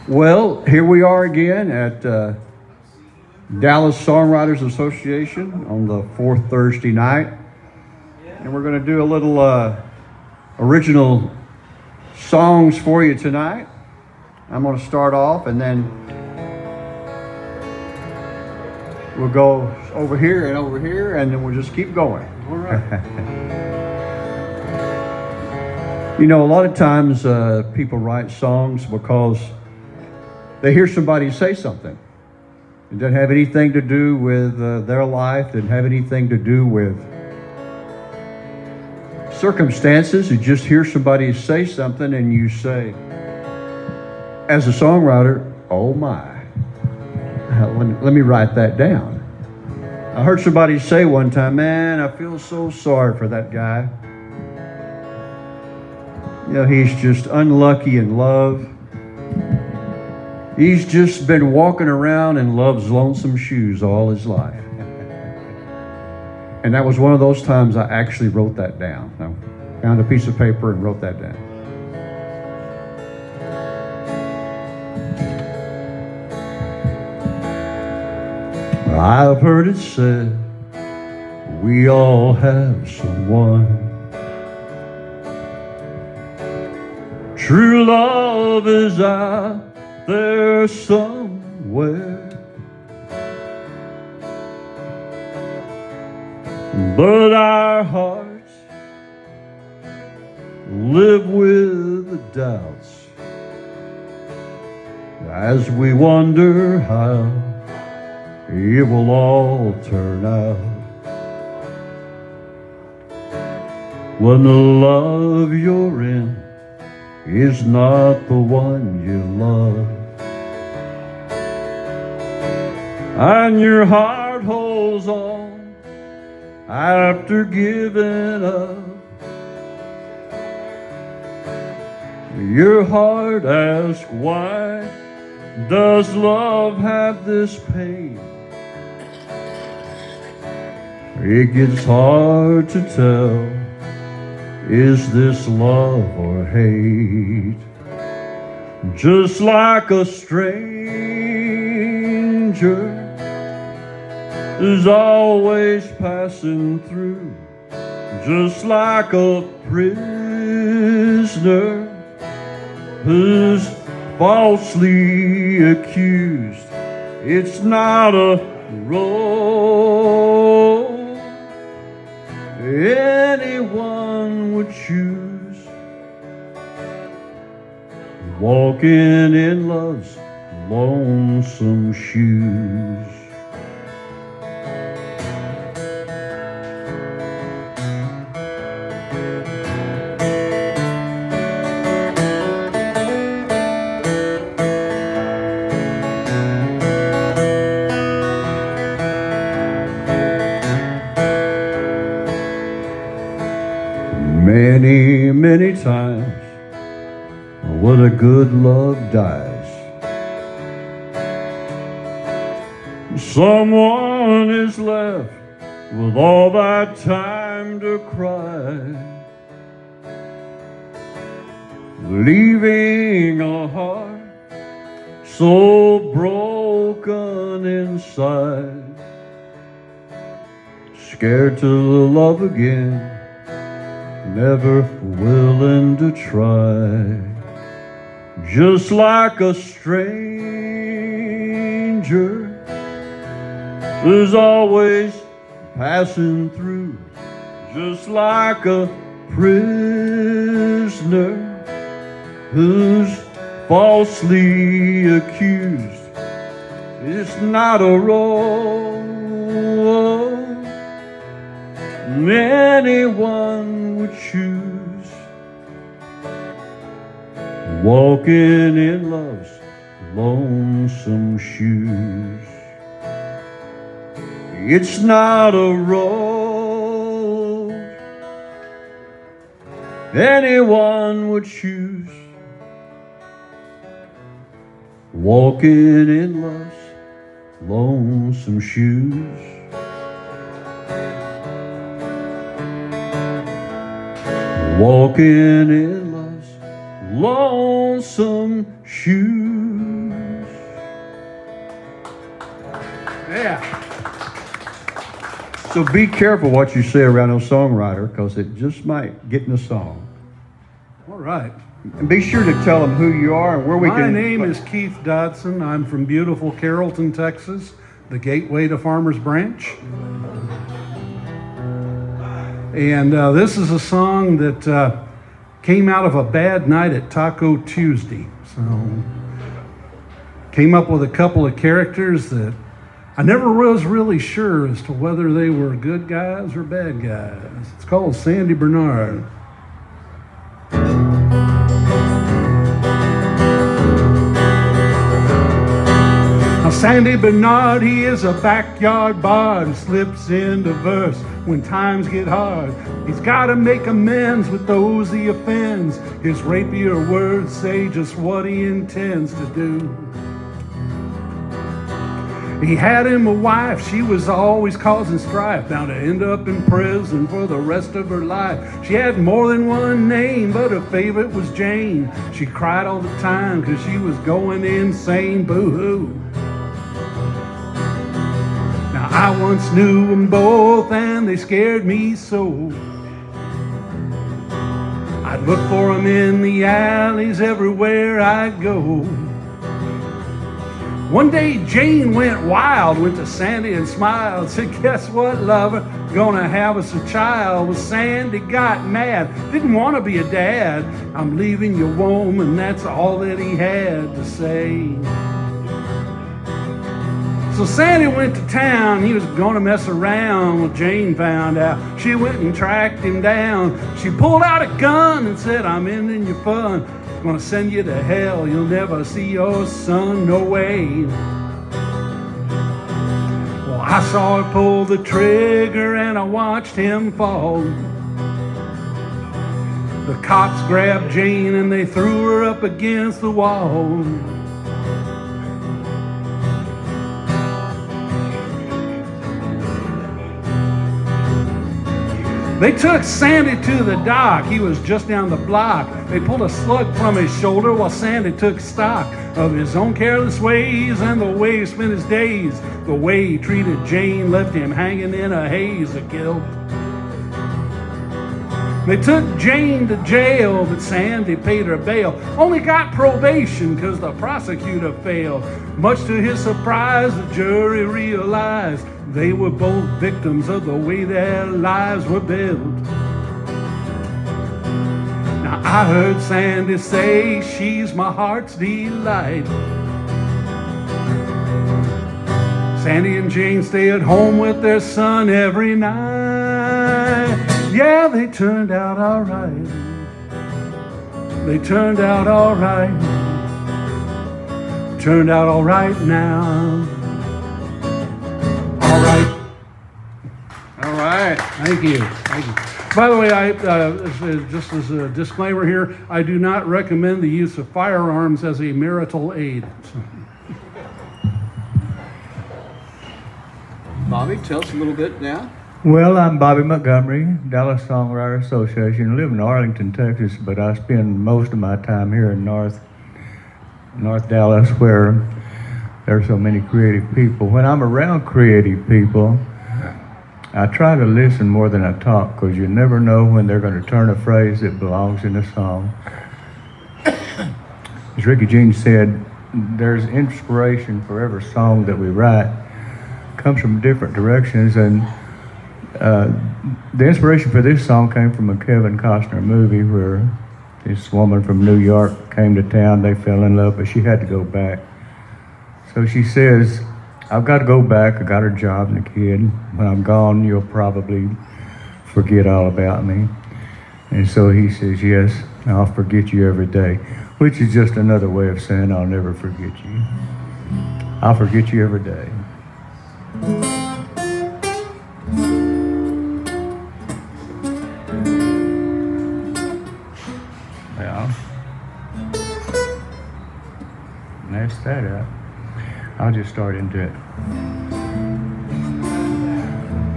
Well, here we are again at Dallas Songwriters Association on the fourth Thursday night. And we're going to do a little original songs for you tonight. I'm going to start off and then we'll go over here and then we'll just keep going. All right. You know, a lot of times people write songs because they hear somebody say something. It doesn't have anything to do with their life. It doesn't have anything to do with circumstances. You just hear somebody say something and you say, as a songwriter, oh my, let me write that down. I heard somebody say one time, man, I feel so sorry for that guy. You know, he's just unlucky in love. He's just been walking around in love's lonesome shoes all his life. And that was one of those times I actually wrote that down. I found a piece of paper and wrote that down. I've heard it said, we all have someone. True love is out there somewhere, but our hearts live with the doubts as we wonder how it will all turn out. When the love you're in is not the one you love, and your heart holds on after giving up. Your heart asks, why does love have this pain? It gets hard to tell, is this love or hate? Just like a stranger is always passing through, just like a prisoner who's falsely accused. It's not a role anyone would choose, walking in love's lonesome shoes. Many, many times when a good love dies, someone is left with all that time to cry, leaving a heart so broken inside, scared to love again, never willing to try, just like a stranger who's always passing through, just like a prisoner who's falsely accused. It's not a role anyone would choose, walking in love's lonesome shoes. It's not a road anyone would choose, walking in love's lonesome shoes. Walking in love's lonesome shoes. Yeah. So be careful what you say around a songwriter, because it just might get in the song. All right. And be sure to tell them who you are and where we can... My name is Keith Dodson. I'm from beautiful Carrollton, Texas, the gateway to Farmers Branch. And this is a song that came out of a bad night at Taco Tuesday. So, came up with a couple of characters that I never was really sure as to whether they were good guys or bad guys. It's called Sandy Bernard. Now Sandy Bernard, he is a backyard bard, slips into verse when times get hard. He's got to make amends with those he offends. His rapier words say just what he intends to do. He had him a wife, she was always causing strife, bound to end up in prison for the rest of her life. She had more than one name, but her favorite was Jane. She cried all the time because she was going insane, boo-hoo. Now I once knew them both and they scared me so. I'd look for them in the alleys everywhere I'd go. One day Jane went wild, went to Sandy and smiled, said, guess what, lover, gonna have us a child. Well, Sandy got mad, didn't want to be a dad. I'm leaving you, woman, that's all that he had to say. So Sandy went to town, he was gonna mess around. Well, Jane found out, she went and tracked him down. She pulled out a gun and said, I'm ending your fun. Gonna send you to hell, you'll never see your son, no way. Well, I saw her pull the trigger and I watched him fall. The cops grabbed Jane and they threw her up against the wall. They took Sandy to the dock, he was just down the block. They pulled a slug from his shoulder while Sandy took stock of his own careless ways and the way he spent his days. The way he treated Jane left him hanging in a haze of guilt. They took Jane to jail, but Sandy paid her bail. Only got probation because the prosecutor failed. Much to his surprise, the jury realized they were both victims of the way their lives were built. Now I heard Sandy say she's my heart's delight. Sandy and Jane stay at home with their son every night. Yeah, they turned out all right. They turned out all right. Turned out all right now. All right. All right. Thank you. Thank you. By the way, just as a disclaimer here, I do not recommend the use of firearms as a marital aid. Bobby, tell us a little bit now. Well, I'm Bobby Montgomery, Dallas Songwriter Association. I live in Arlington, Texas, but I spend most of my time here in North Dallas, where there are so many creative people. When I'm around creative people, I try to listen more than I talk, because you never know when they're going to turn a phrase that belongs in a song. As Rickey Jean said, there's inspiration for every song that we write. It comes from different directions, and the inspiration for this song came from a Kevin Costner movie where this woman from New York came to town, they fell in love, but she had to go back. So she says, I've got to go back, I got a job and a kid. When I'm gone, you'll probably forget all about me. And so he says, yes, I'll forget you every day, which is just another way of saying I'll never forget you. I'll forget you every day. Well, that's that up. I'll just start into it.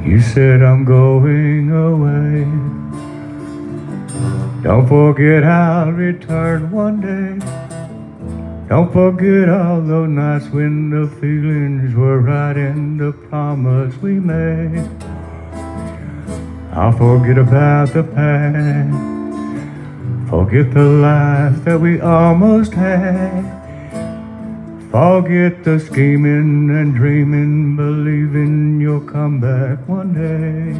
You said I'm going away. Don't forget I'll return one day. Don't forget all those nights when the feelings were right and the promise we made. I'll forget about the past, forget the life that we almost had. Forget the scheming and dreaming, believing you'll come back one day.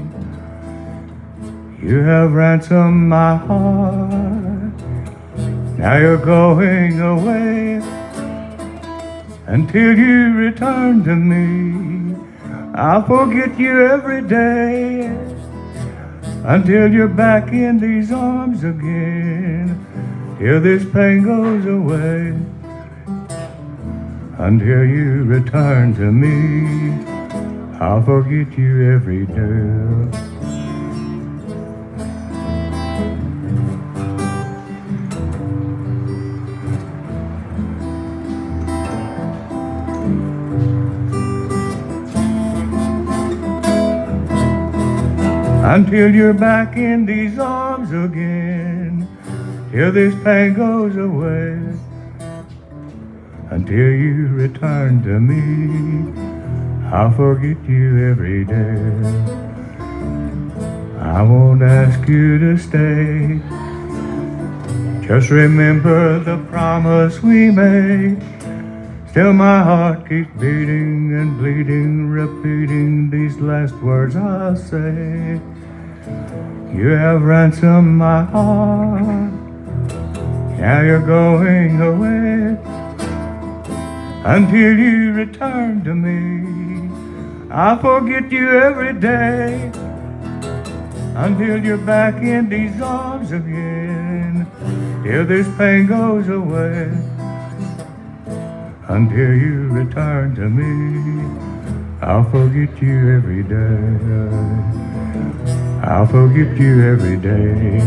You have ransomed my heart, now you're going away. Until you return to me, I'll forget you every day. Until you're back in these arms again, till this pain goes away. Until you return to me, I'll forget you every day. Until you're back in these arms again, till this pain goes away. Until you return to me, I'll forget you every day. I won't ask you to stay, just remember the promise we made. Still my heart keeps beating and bleeding, repeating these last words I'll say. You have ransomed my heart, now you're going away. Until you return to me, I'll forget you every day. Until you're back in these arms again, till this pain goes away. Until you return to me, I'll forget you every day. I'll forget you every day.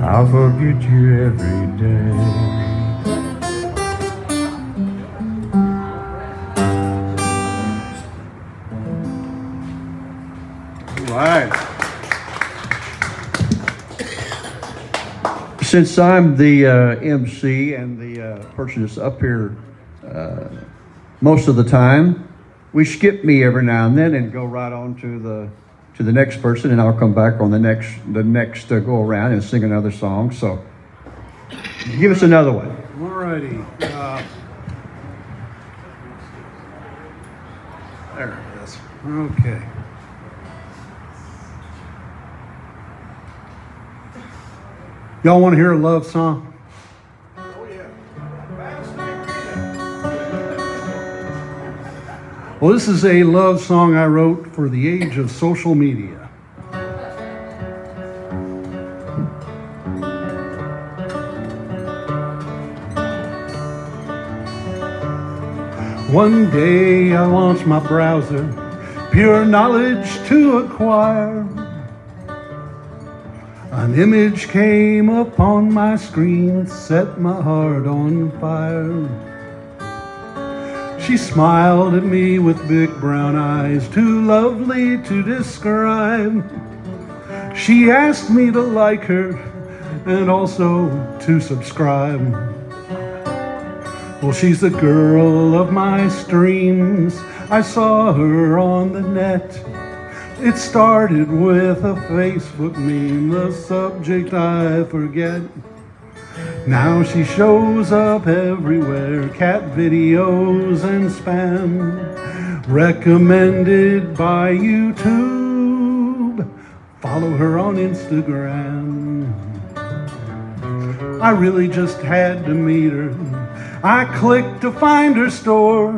I'll forget you every day. Right. Since I'm the MC and the person that's up here most of the time, we skip me every now and then and go right on to the next person, and I'll come back on the next go around and sing another song. So give us another one. All righty. There it is. Okay. Y'all want to hear a love song? Oh, yeah. Well, this is a love song I wrote for the age of social media. One day I launched my browser, pure knowledge to acquire. An image came upon my screen, set my heart on fire. She smiled at me with big brown eyes, too lovely to describe. She asked me to like her and also to subscribe. Well, she's the girl of my streams. I saw her on the net. It started with a Facebook meme, the subject I forget. Now she shows up everywhere, cat videos and spam. Recommended by YouTube, follow her on Instagram. I really just had to meet her. I clicked to find her store.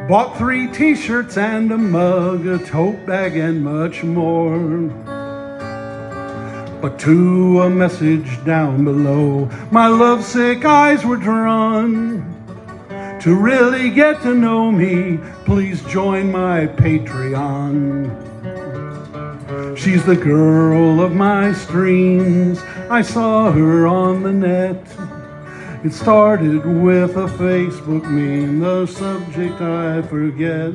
Bought 3 t-shirts and a mug, a tote bag and much more. But to a message down below, my lovesick eyes were drawn. To really get to know me, please join my Patreon. She's the girl of my streams. I saw her on the net. It started with a Facebook meme, the subject I forget.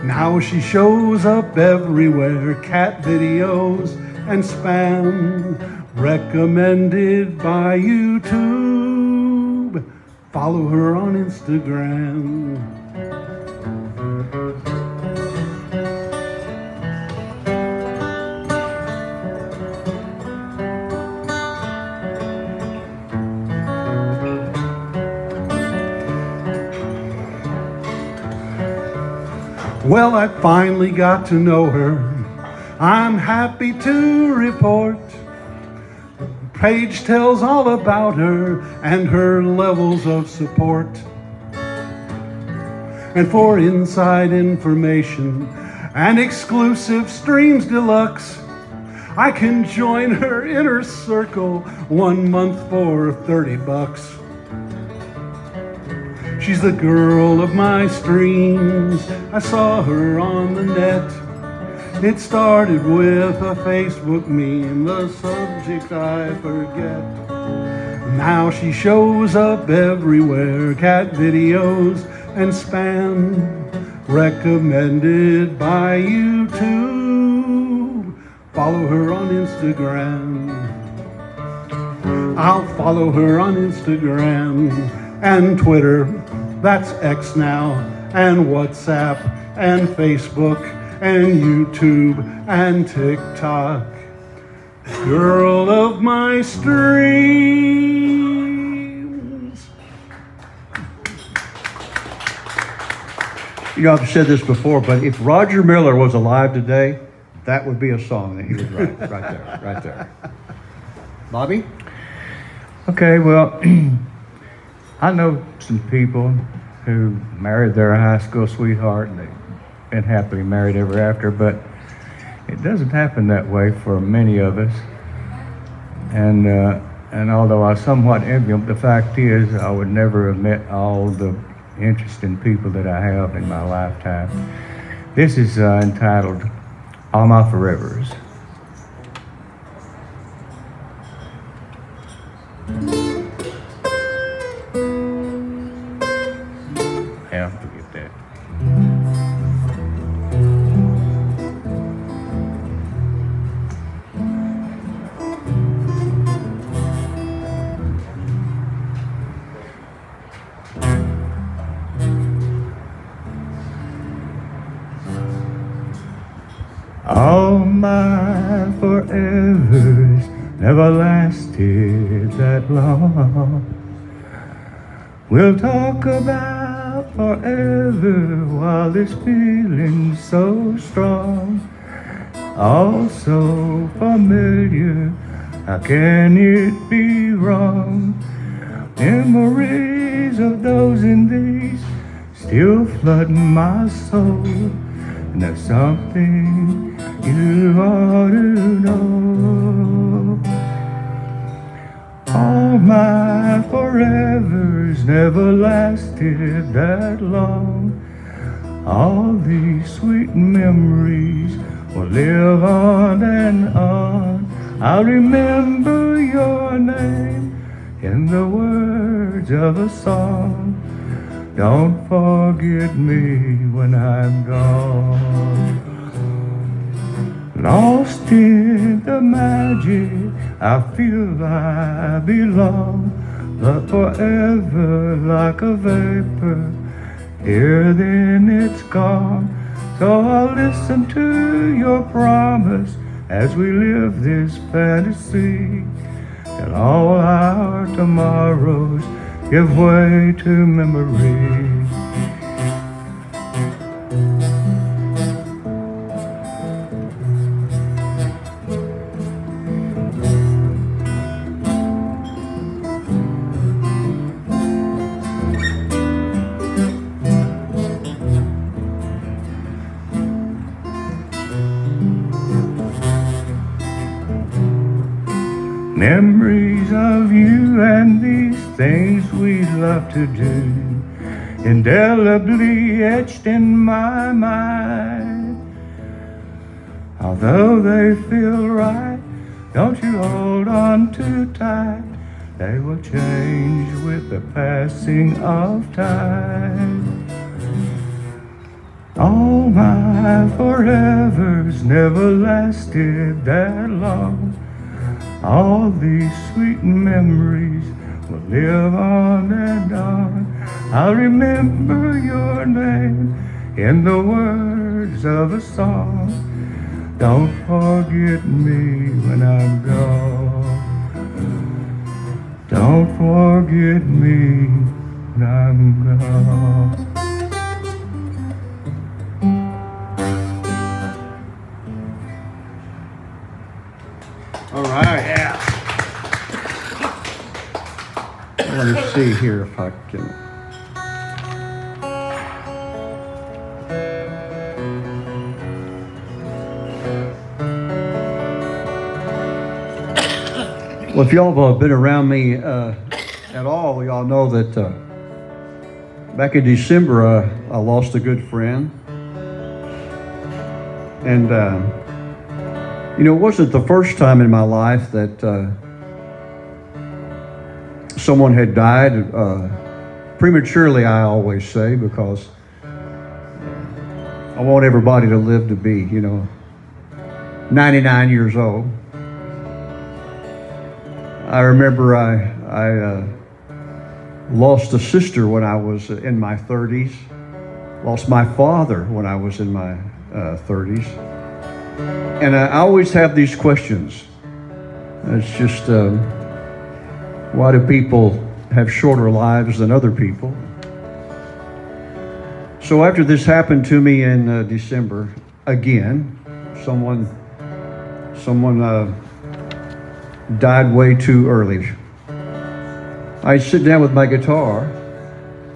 Now she shows up everywhere, cat videos and spam. Recommended by YouTube. Follow her on Instagram. Well, I finally got to know her. I'm happy to report. The page tells all about her and her levels of support. And for inside information and exclusive streams deluxe, I can join her inner circle 1 month for $30. She's the girl of my streams. I saw her on the net. It started with a Facebook meme, the subject I forget. Now she shows up everywhere, cat videos and spam, recommended by YouTube. Follow her on Instagram. I'll follow her on Instagram and Twitter, that's X now, and WhatsApp, and Facebook, and YouTube, and TikTok. Girl of my streams. You know, I've said this before, but if Roger Miller was alive today, that would be a song that he would write right there. Bobby? Okay, well, I know some people who married their high school sweetheart and they've been happily married ever after, but it doesn't happen that way for many of us. And although I somewhat envy them, the fact is I would never have met all the interesting people that I have in my lifetime. This is entitled All My Forevers. Yeah, forget that. All my forevers never lasted that long. We'll talk about forever while this feeling's so strong. All so familiar, how can it be wrong? Memories of those and these still flooding my soul. And there's something you ought to know. All my forevers never lasted that long. All these sweet memories will live on and on. I'll remember your name in the words of a song. Don't forget me when I'm gone. Lost in the magic, I feel I belong, but forever like a vapor, here then it's gone. So I'll listen to your promise as we live this fantasy, and all our tomorrows give way to memory. Memories of you and these things we love to do, indelibly etched in my mind. Although they feel right, don't you hold on too tight. They will change with the passing of time. All my forevers never lasted that long. All these sweet memories will live on and on. I'll remember your name in the words of a song. Don't forget me when I'm gone. Don't forget me when I'm gone. All right. Yeah. Let me see here if I can. Well, if y'all have been around me at all, y'all know that back in December I lost a good friend. And you know, it wasn't the first time in my life that someone had died prematurely, I always say, because I want everybody to live to be, 99 years old. I remember I lost a sister when I was in my 30s, lost my father when I was in my 30s. And I always have these questions. It's just, why do people have shorter lives than other people? So after this happened to me in December, again, someone died way too early. I'd sit down with my guitar,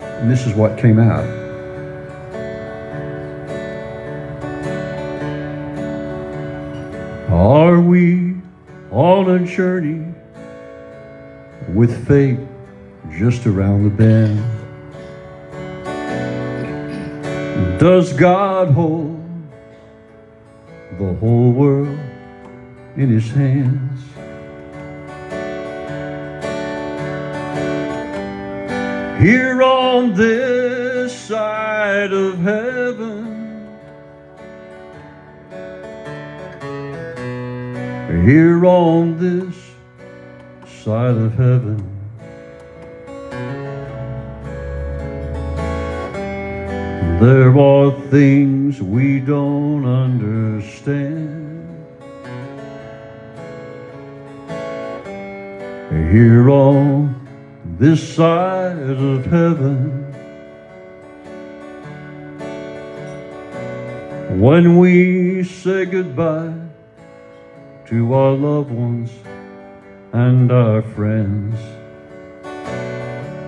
and this is what came out. Are we on a journey with fate just around the bend? Does God hold the whole world in his hands? Here on this side of heaven, here on this side of heaven, there are things we don't understand. Here on this side of heaven, when we say goodbye to our loved ones and our friends,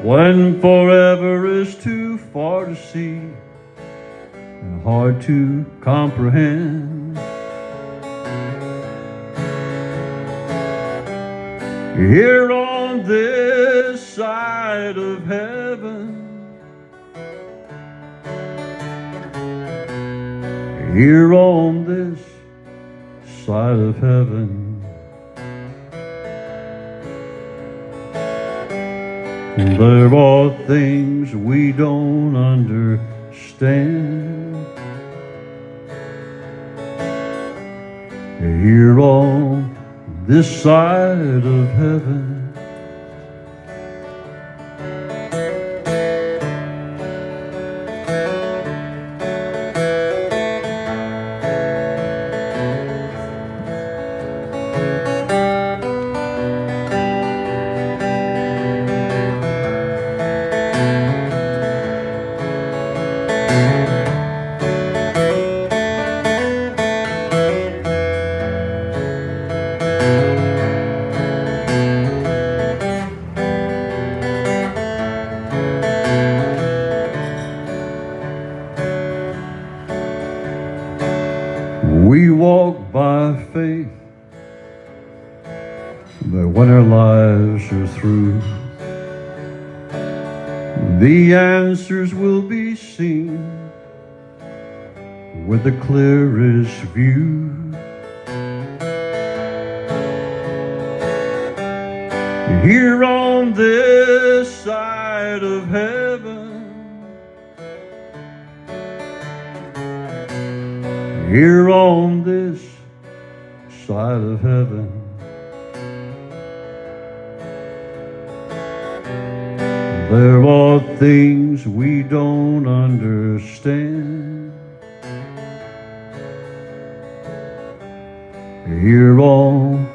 when forever is too far to see and hard to comprehend, here on this side of heaven, here on this side of heaven, there are things we don't understand. Here on this side of heaven, we walk by faith, that when our lives are through, the answers will be seen with the clearest view. Here on this side of heaven, here on this side of heaven, There are things we don't understand here on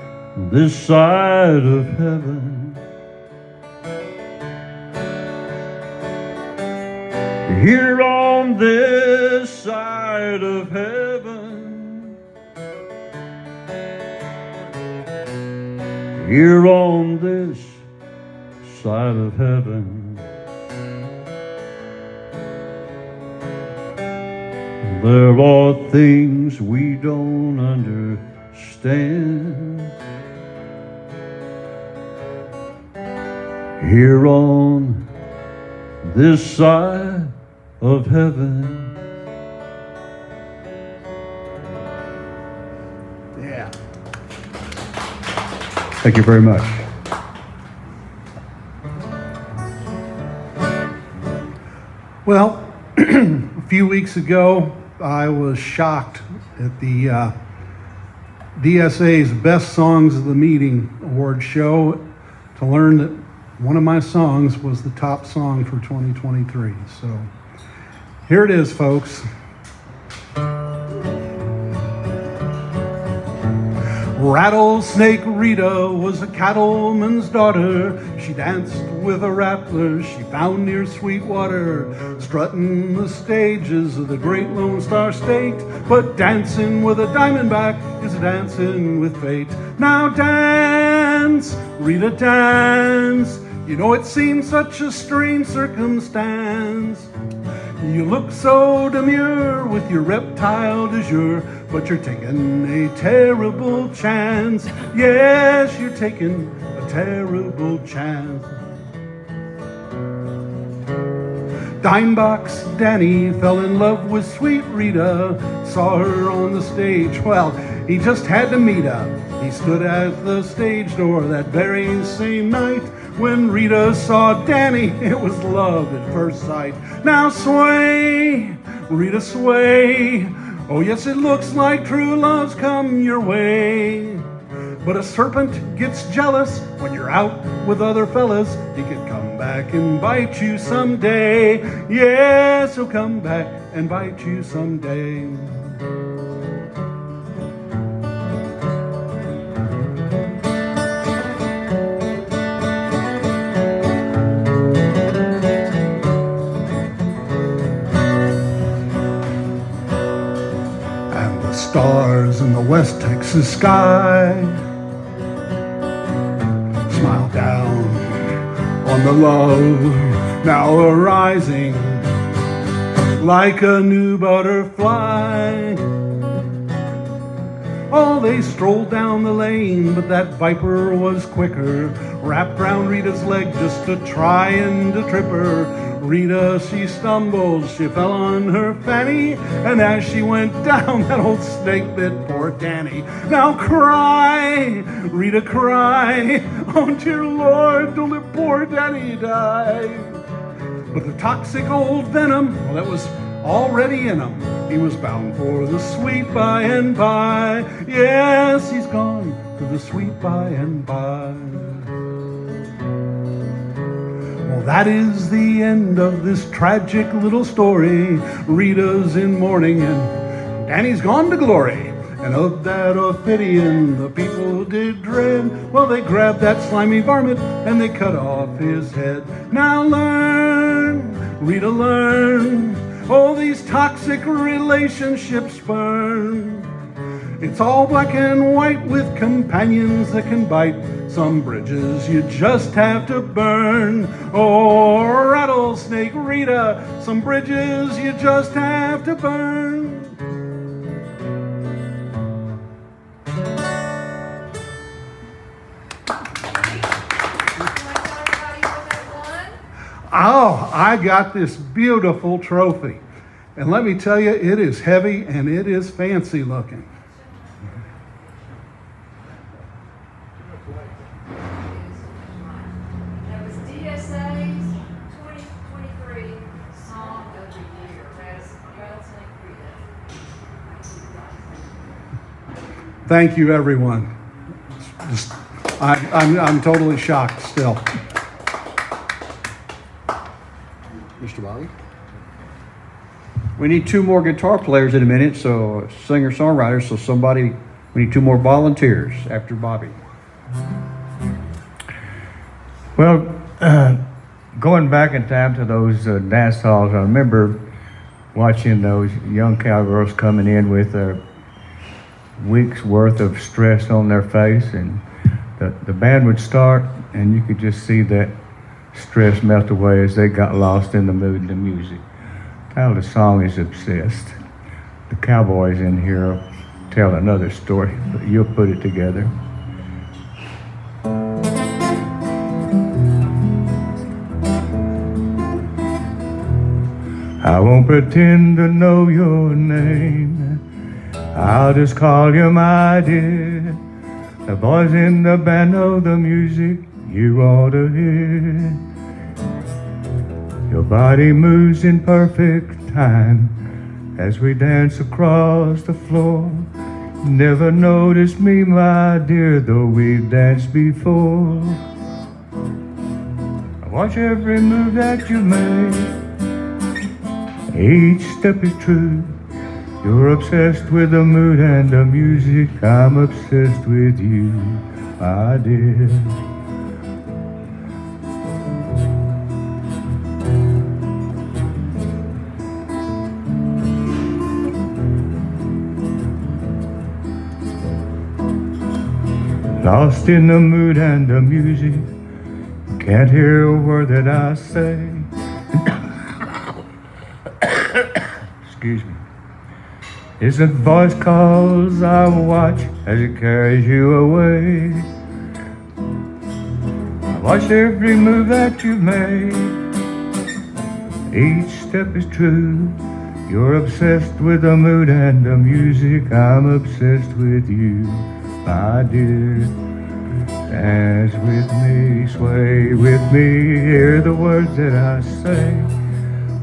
this side of heaven. Here on this side of heaven. Here on this side of heaven. There are things we don't understand here on this side of heaven. Yeah. Thank you very much. Well, a few weeks ago, I was shocked at the DSA's Best Songs of the Meeting award show to learn that one of my songs was the top song for 2023. So here it is, folks. Rattlesnake Rita was a cattleman's daughter. She danced with a rattler she found near Sweetwater, strutting the stages of the great Lone Star State. But dancing with a diamondback is dancing with fate. Now dance, Rita, dance. You know it seems such a strange circumstance. You look so demure with your reptile du jour, but you're taking a terrible chance. Yes, you're taking a terrible chance. Dimebox Danny fell in love with sweet Rita, saw her on the stage. Well, he just had to meet her. He stood at the stage door that very same night. When Rita saw Danny, it was love at first sight. Now sway, Rita, sway. Oh yes, it looks like true love's come your way. But a serpent gets jealous when you're out with other fellas. He could come back and bite you someday. Yes, he'll come back and bite you someday. Stars in the West Texas sky smile down on the love now arising like a new butterfly. Oh, they strolled down the lane, but that viper was quicker, wrapped round Rita's leg just to try and to trip her. Rita, she stumbled, she fell on her fanny, and as she went down, that old snake bit poor Danny. Now cry, Rita, cry, oh dear Lord, don't let poor Danny die. But the toxic old venom, well, that was already in him. He was bound for the sweet by and by. Yes, he's gone to the sweet by and by. Well, that is the end of this tragic little story. Rita's in mourning and Danny's gone to glory. And of that Ophidian the people did dread. Well, they grabbed that slimy varmint and they cut off his head. Now learn, Rita, learn. Oh, these toxic relationships burn. It's all black and white with companions that can bite. Some bridges you just have to burn. Oh, rattlesnake Rita, some bridges you just have to burn. Oh, I got this beautiful trophy. And let me tell you, it is heavy and it is fancy looking. That was DSA's 2023 Song of the Year. Rattlesnake Rita. Thank you, everyone. I'm totally shocked still. Mr. Bobby. We need 2 more guitar players in a minute, so singer-songwriters, we need 2 more volunteers after Bobby. Well, going back in time to those dance halls, I remember watching those young cowgirls coming in with a week's worth of stress on their face, and the band would start, and you could just see that stress melt away as they got lost in the mood and the music. The title of the song is Obsessed. The cowboys in here tell another story, but you'll put it together. I won't pretend to know your name, I'll just call you my dear. The boys in the band know the music you ought to hear. Your body moves in perfect time as we dance across the floor. Never noticed me, my dear, though we've danced before. I watch every move that you make, each step is true. You're obsessed with the mood and the music. I'm obsessed with you, my dear. Lost in the mood and the music, can't hear a word that I say. Excuse me. Isn't voice calls I watch as it carries you away. I watch every move that you've made, each step is true. You're obsessed with the mood and the music. I'm obsessed with you, my dear. Dance with me, sway with me, hear the words that I say.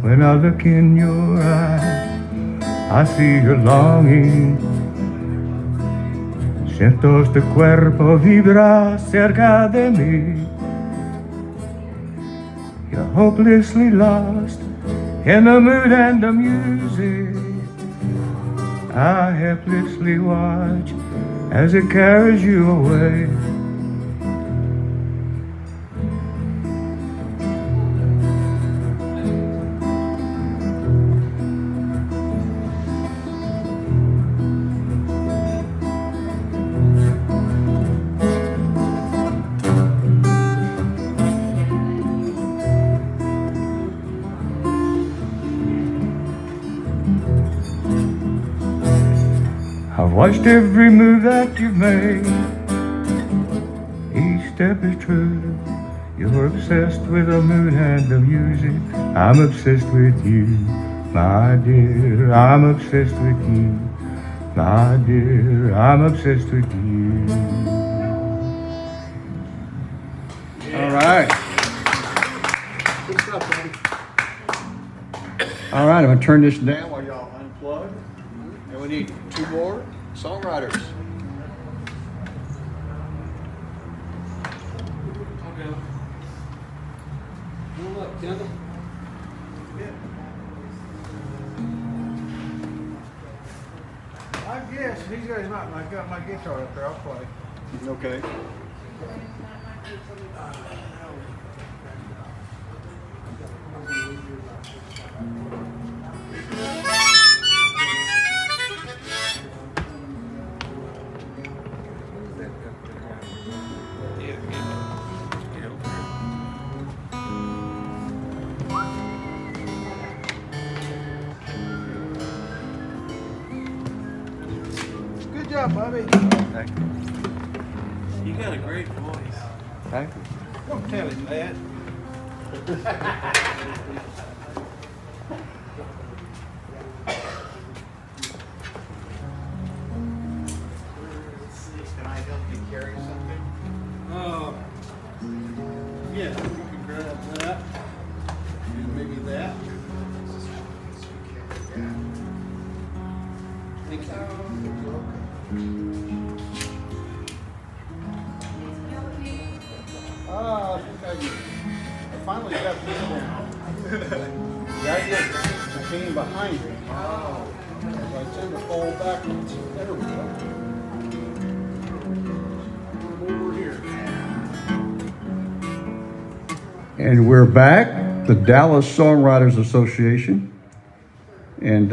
When I look in your eyes, I see your longing. Siento este cuerpo vibrar cerca de mí. You're hopelessly lost in the mood and the music. I helplessly watch as it carries you away. I've watched every move that you've made, each step is true. You're obsessed with the mood and the music. I'm obsessed with you, my dear. I'm obsessed with you, my dear. I'm obsessed with you. All right. Good stuff, buddy. All right, I'm going to turn this down while y'all unplug. And we need 2 more songwriters. Okay. Move up, Kendall. I guess these guys might. I got my guitar up there. I'll play. Okay. Good job, Bobby. Thank you. You got a great voice. Thank you. Don't tell him that. Can I help you carry something? Yeah, you can grab that. And maybe that. Thank you. I think I finally got this down. I came behind it. Oh. I tend to fall backwards. There we go. Over here. And we're back, the Dallas Songwriters Association. And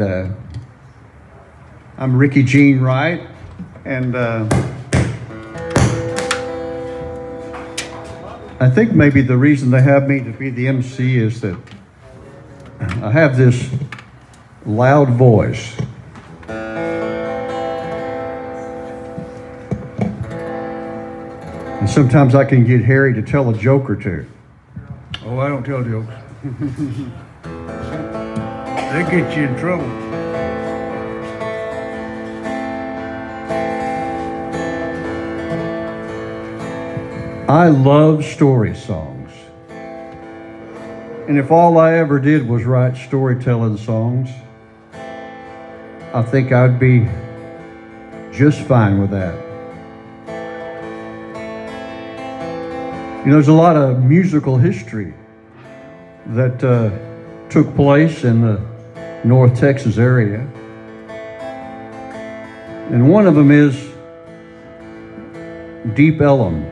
I'm Rickey Gene Wright. And I think maybe the reason they have me to be the MC is that I have this loud voice. And sometimes I can get Harry to tell a joke or two. Oh, I don't tell jokes. They get you in trouble. I love story songs. And if all I ever did was write storytelling songs, I think I'd be just fine with that. You know, there's a lot of musical history that took place in the North Texas area. And one of them is Deep Ellum.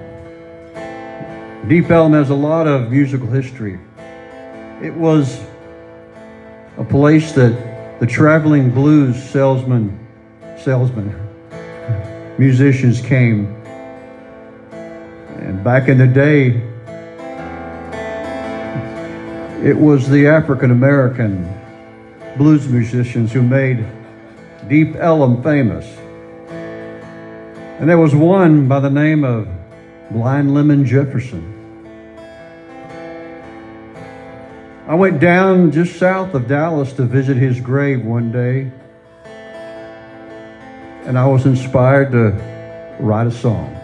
Deep Ellum has a lot of musical history. It was a place that the traveling blues musicians came. And back in the day, it was the African-American blues musicians who made Deep Ellum famous. And there was one by the name of Blind Lemon Jefferson. I went down just south of Dallas to visit his grave one day, and I was inspired to write a song.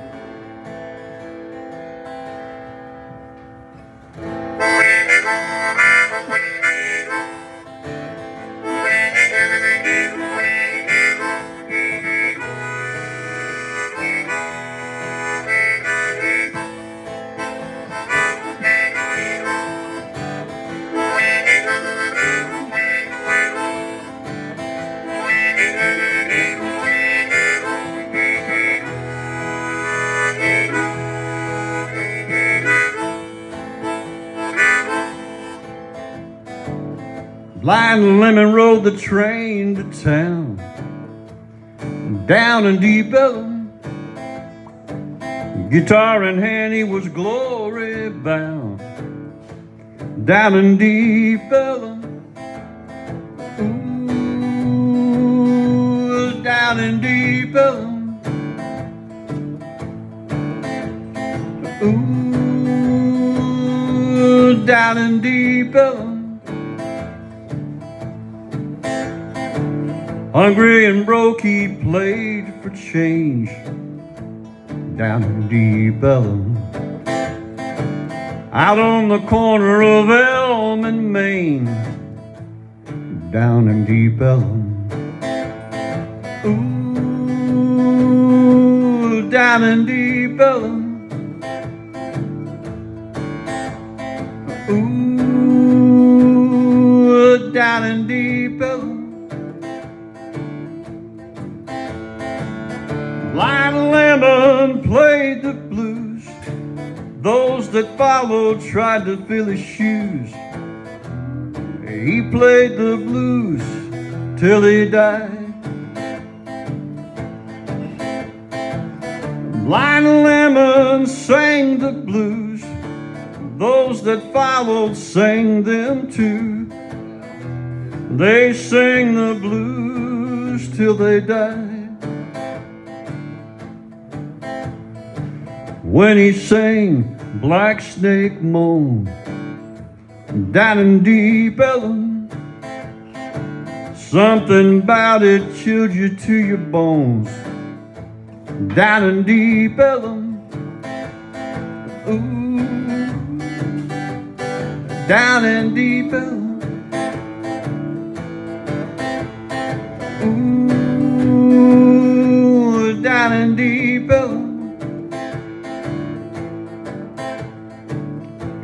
Blind Lemon rode the train to town, down in Deep Ellum. Guitar in hand, he was glory bound, down in Deep Ellum. Ooh, down in Deep Ellum. Ooh, down in Deep Ellum. Hungry and broke, he played for change, down in Deep Ellum. Out on the corner of Elm and Main, down in Deep Ellum. Ooh, down in Deep Ellum. Ooh, down in Deep Ellum. Blind Lemon played the blues. Those that followed tried to fill his shoes. He played the blues till he died. Blind Lemon sang the blues. Those that followed sang them too. They sang the blues till they died. When he sang Black Snake Moan, down in Deep Ellum, something about it chilled you to your bones, down in Deep Ellum. Ooh, down in Deep Ellum. Ooh, down in Deep Ellum.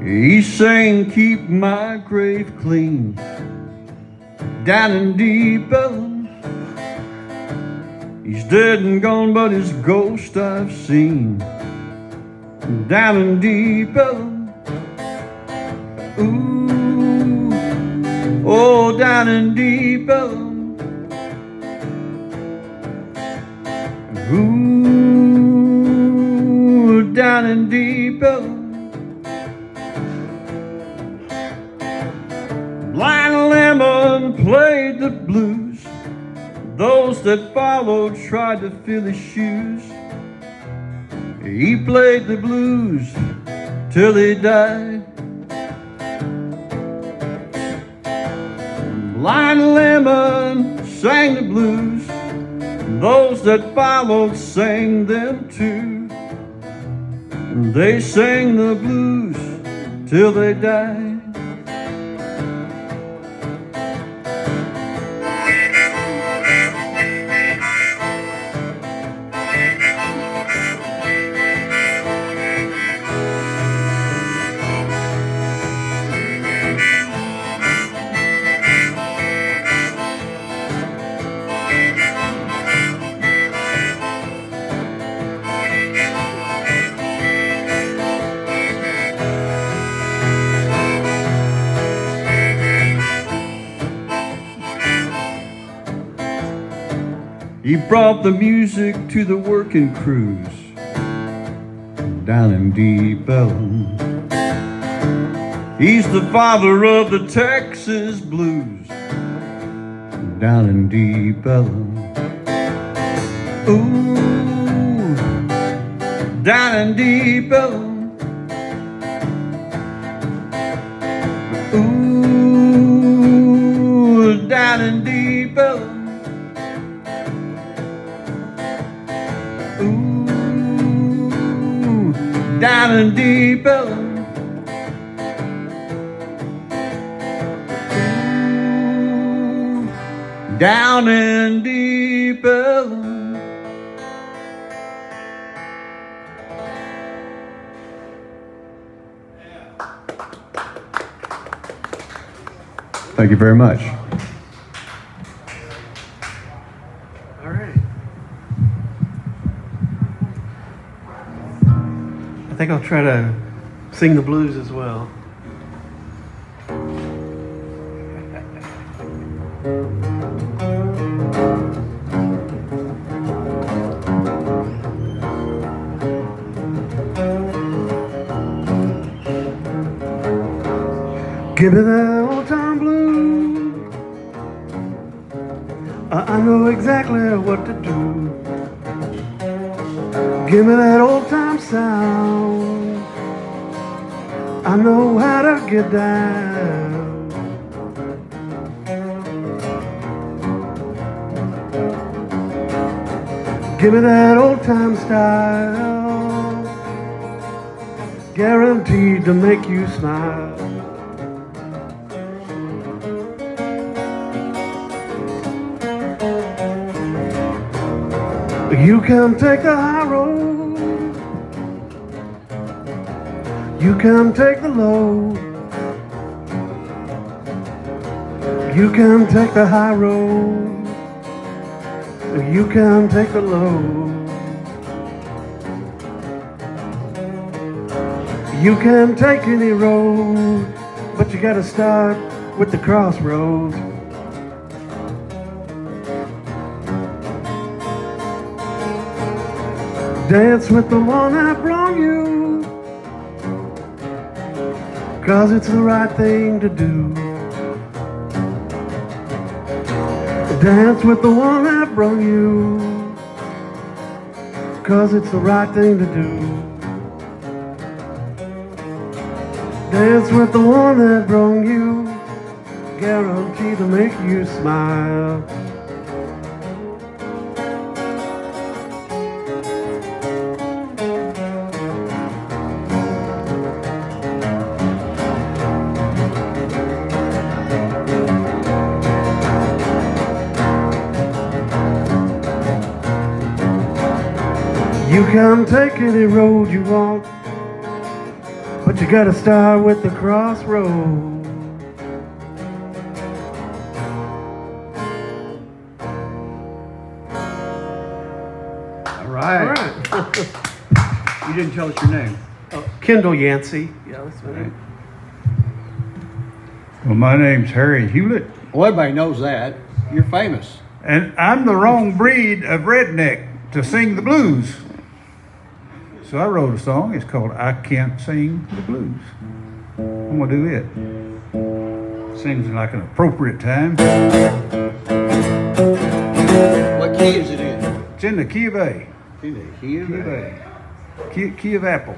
He sang, keep my grave clean, down in Deep Ellum. He's dead and gone, but his ghost I've seen down in Deep Ellum. Ooh, oh, down in Deep Ellum. Ooh, down in Deep Ellum. Blind Lemon played the blues. Those that followed tried to fill his shoes. He played the blues till he died. Blind Lemon sang the blues. Those that followed sang them too. They sang the blues till they died. He brought the music to the working crews down in Deep Ellum. He's the father of the Texas blues down in Deep Ellum. Ooh, down in Deep Ellum. Ooh, down in Deep Ellum. Down in Deep Ellum. Ooh, down in Deep Ellum. Thank you very much. All right. I think I'll try to sing the blues as well. Give me that old time blues. I know exactly what to do. Give me that old time sound. I know how to get down. Give me that old time style, guaranteed to make you smile. You can take the high road, you can take the low. You can take the high road, you can take the low. You can take any road, but you gotta start with the crossroads. Dance with the one that brought you, 'cause it's the right thing to do. Dance with the one that brought you, 'cause it's the right thing to do. Dance with the one that brought you, guaranteed to make you smile. You can take any road you want, but you gotta start with the crossroad. right. All right. You didn't tell us your name. Kendall Yancey. Yeah, that's my name. Well, my name's Harry Hewlett, Well, everybody knows that. You're famous. and I'm the wrong breed of redneck to sing the blues. So I wrote a song. It's called I Can't Sing the Blues. I'm going to do it. Seems like an appropriate time. What key is it in? It's in the key of A. Key of Key of A. A. Key of Apple.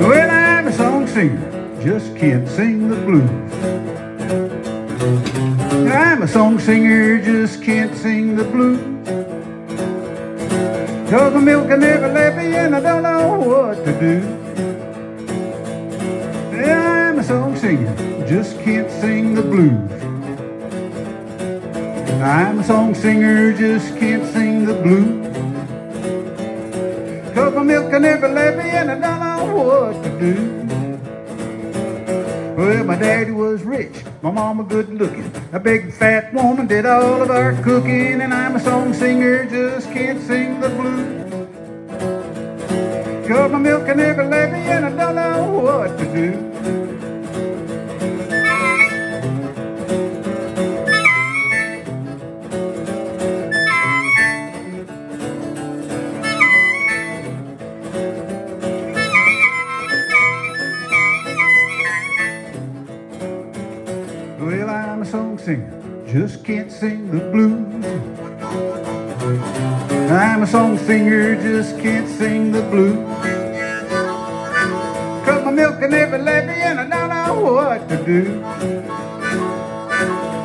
Well, I'm a song singer, just can't sing the blues. I'm a song singer, just can't sing the blues. 'Cause the milk I never left me and I don't know what to do. Yeah, I'm a song singer, just can't sing the blues. I'm a song singer, just can't sing the blues. 'Cause my milk I never left me and I don't know what to do. Well, my daddy was rich, my mama good looking. A big fat woman did all of our cooking. And I'm a song singer, just can't sing the blues. 'Cause my milk I never left me and I don't know what to do. Well, I'm a song singer, just can't sing the blues. I'm a song singer, just can't sing the blues. 'Cause my milk I never left me and I don't know what to do.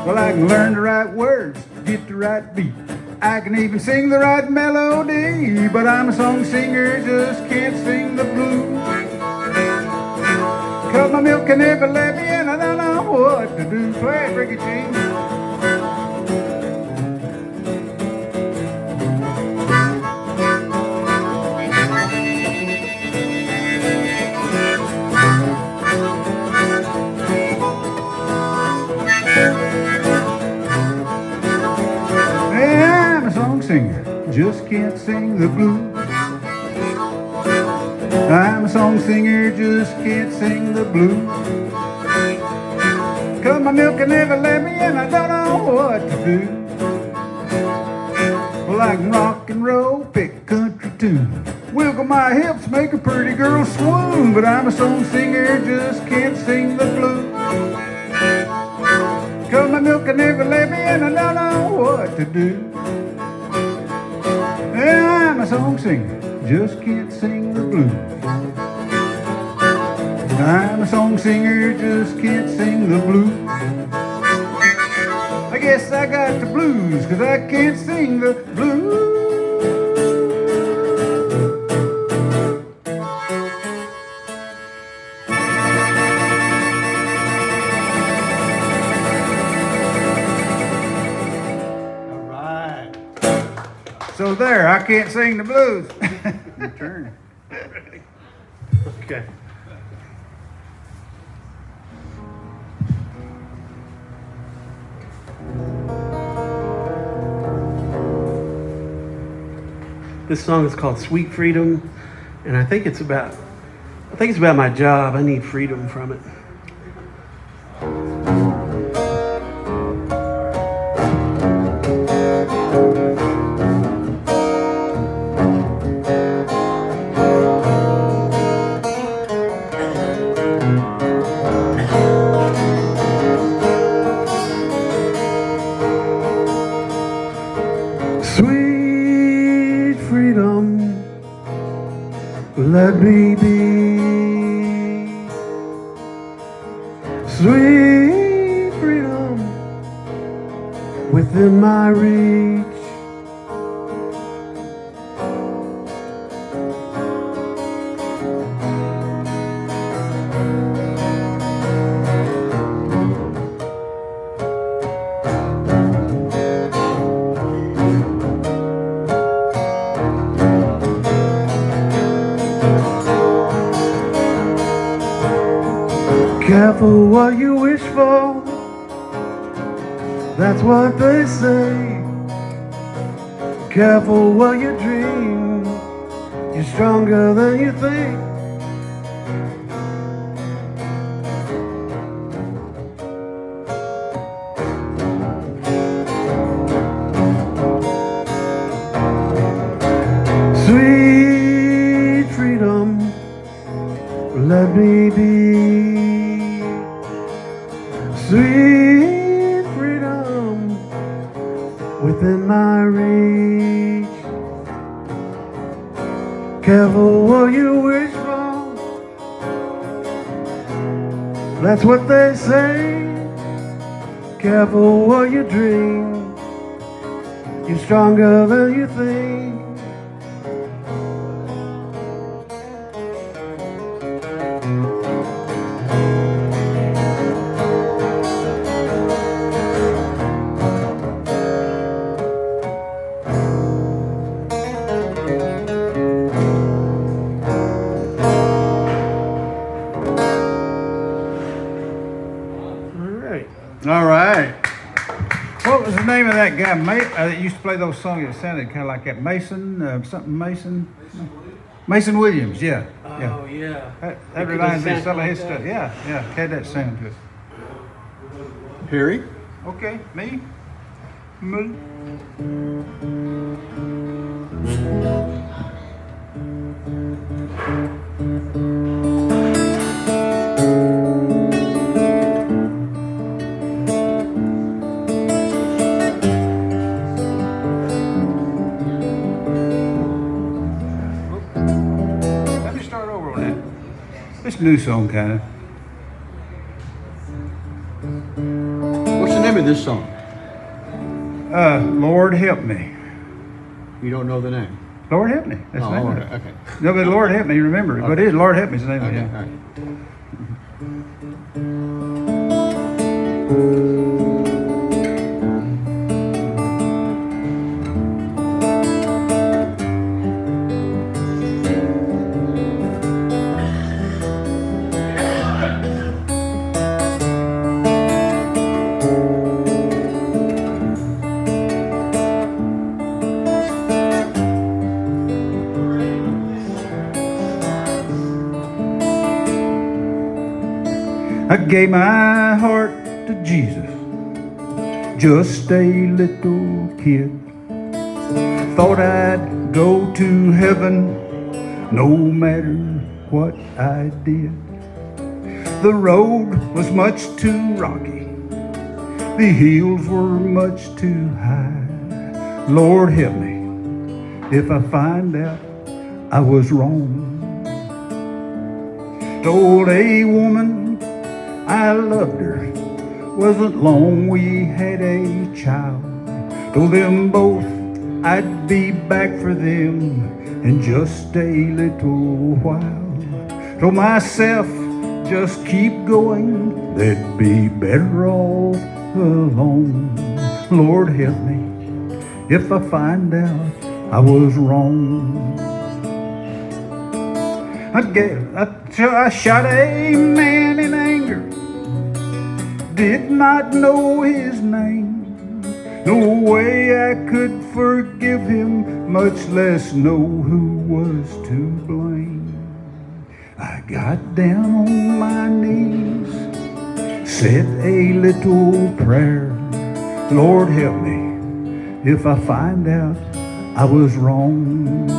Well, I can learn the right words, get the right beat. I can even sing the right melody. But I'm a song singer, just can't sing the blues. 'Cause my milk I never left me and I don't know what to do. Play it, Rickey G. Hey, I'm a song singer, just can't sing the blues. I'm a song singer, just can't sing the blues. 'Cause my milk I never left me and I don't know what to do. Well, I can rock and roll, pick country tune, wiggle my hips, make a pretty girl swoon. But I'm a song singer, just can't sing the blues. 'Cause my milk I never left me and I don't know what to do. Yeah, I'm a song singer, just can't sing the blues. I'm a song singer, just can't sing the blues. I guess I got the blues, 'cause I can't sing the blues. All right. So there, I can't sing the blues. Your turn. Okay. This song is called Sweet Freedom, and I think it's about my job. I need freedom from it. Sweet freedom, let me be. Sweet freedom within my reach. Careful what you wish for, That's what they say. Careful what you dream. You're stronger than you think. Sweet freedom, let me be. Sweet freedom within my reach. Careful what you wish for. That's what they say. Careful what you dream. You're stronger than you think. All right. What was the name of that guy that used to play those songs that sounded kind of like that? Something Mason? Mason Williams, yeah. Oh, yeah. That reminds me of some of his stuff. Yeah, had that sound to it. Harry? Okay, me? Me? Let me start over on that. This new song, kind of. What's the name of this song? Lord Help Me. You don't know the name? Lord Help Me. That's the name of it. Okay. No, but Lord Help Me, remember it. But it is Lord Help Me is the name of Okay. it. All Yeah. right. I gave my heart to Jesus, just a little kid. Thought I'd go to heaven no matter what I did. The road was much too rocky, the hills were much too high. Lord help me if I find out I was wrong. Told a woman I loved her, wasn't long we had a child. Told them both I'd be back for them in just a little while. Told myself just keep going, they'd be better off alone. Lord help me if I find out I was wrong. I shot a man in anger, did not know his name. No way I could forgive him, much less know who was to blame. I got down on my knees, said a little prayer. Lord help me if I find out I was wrong.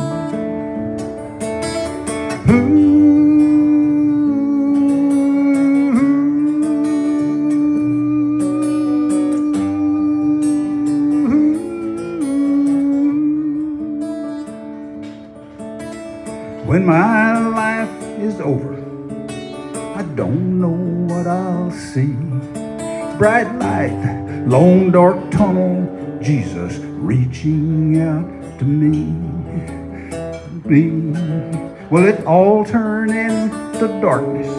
When my life is over, I don't know what I'll see. Bright light, long dark tunnel, Jesus reaching out to me. Will it all turn into darkness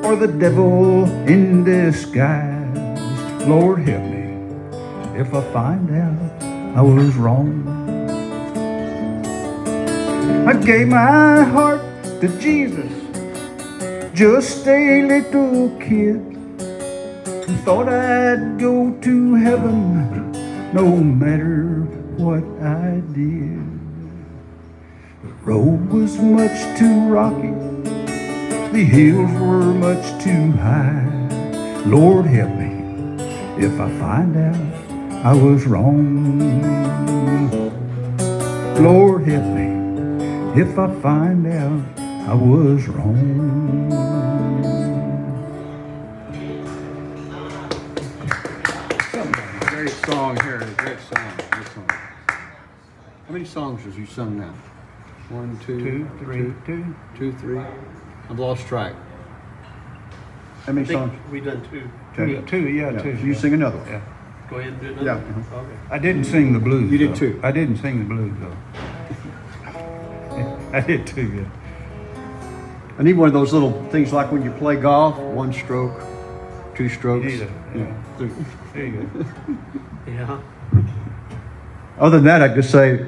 or the devil in disguise? Lord help me if I find out I was wrong. I gave my heart to Jesus, just a little kid. Thought I'd go to heaven no matter what I did. The road was much too rocky, the hills were much too high. Lord help me if I find out I was wrong. Lord help me if I find out I was wrong. Great song, Harry. Great song. Great song. How many songs has you sung now? 1, 2, 3, 2, 3. I've lost track. How many songs? We've done 2. Two, yeah. So you sing another one. Yeah. Go ahead and do another. Yeah. Okay. I didn't sing the blues. You did though. too. I didn't sing the blues though. I did too, yeah. I need one of those little things like when you play golf, 1 stroke, 2 strokes. You need Yeah. There you go. Yeah. Other than that, I just say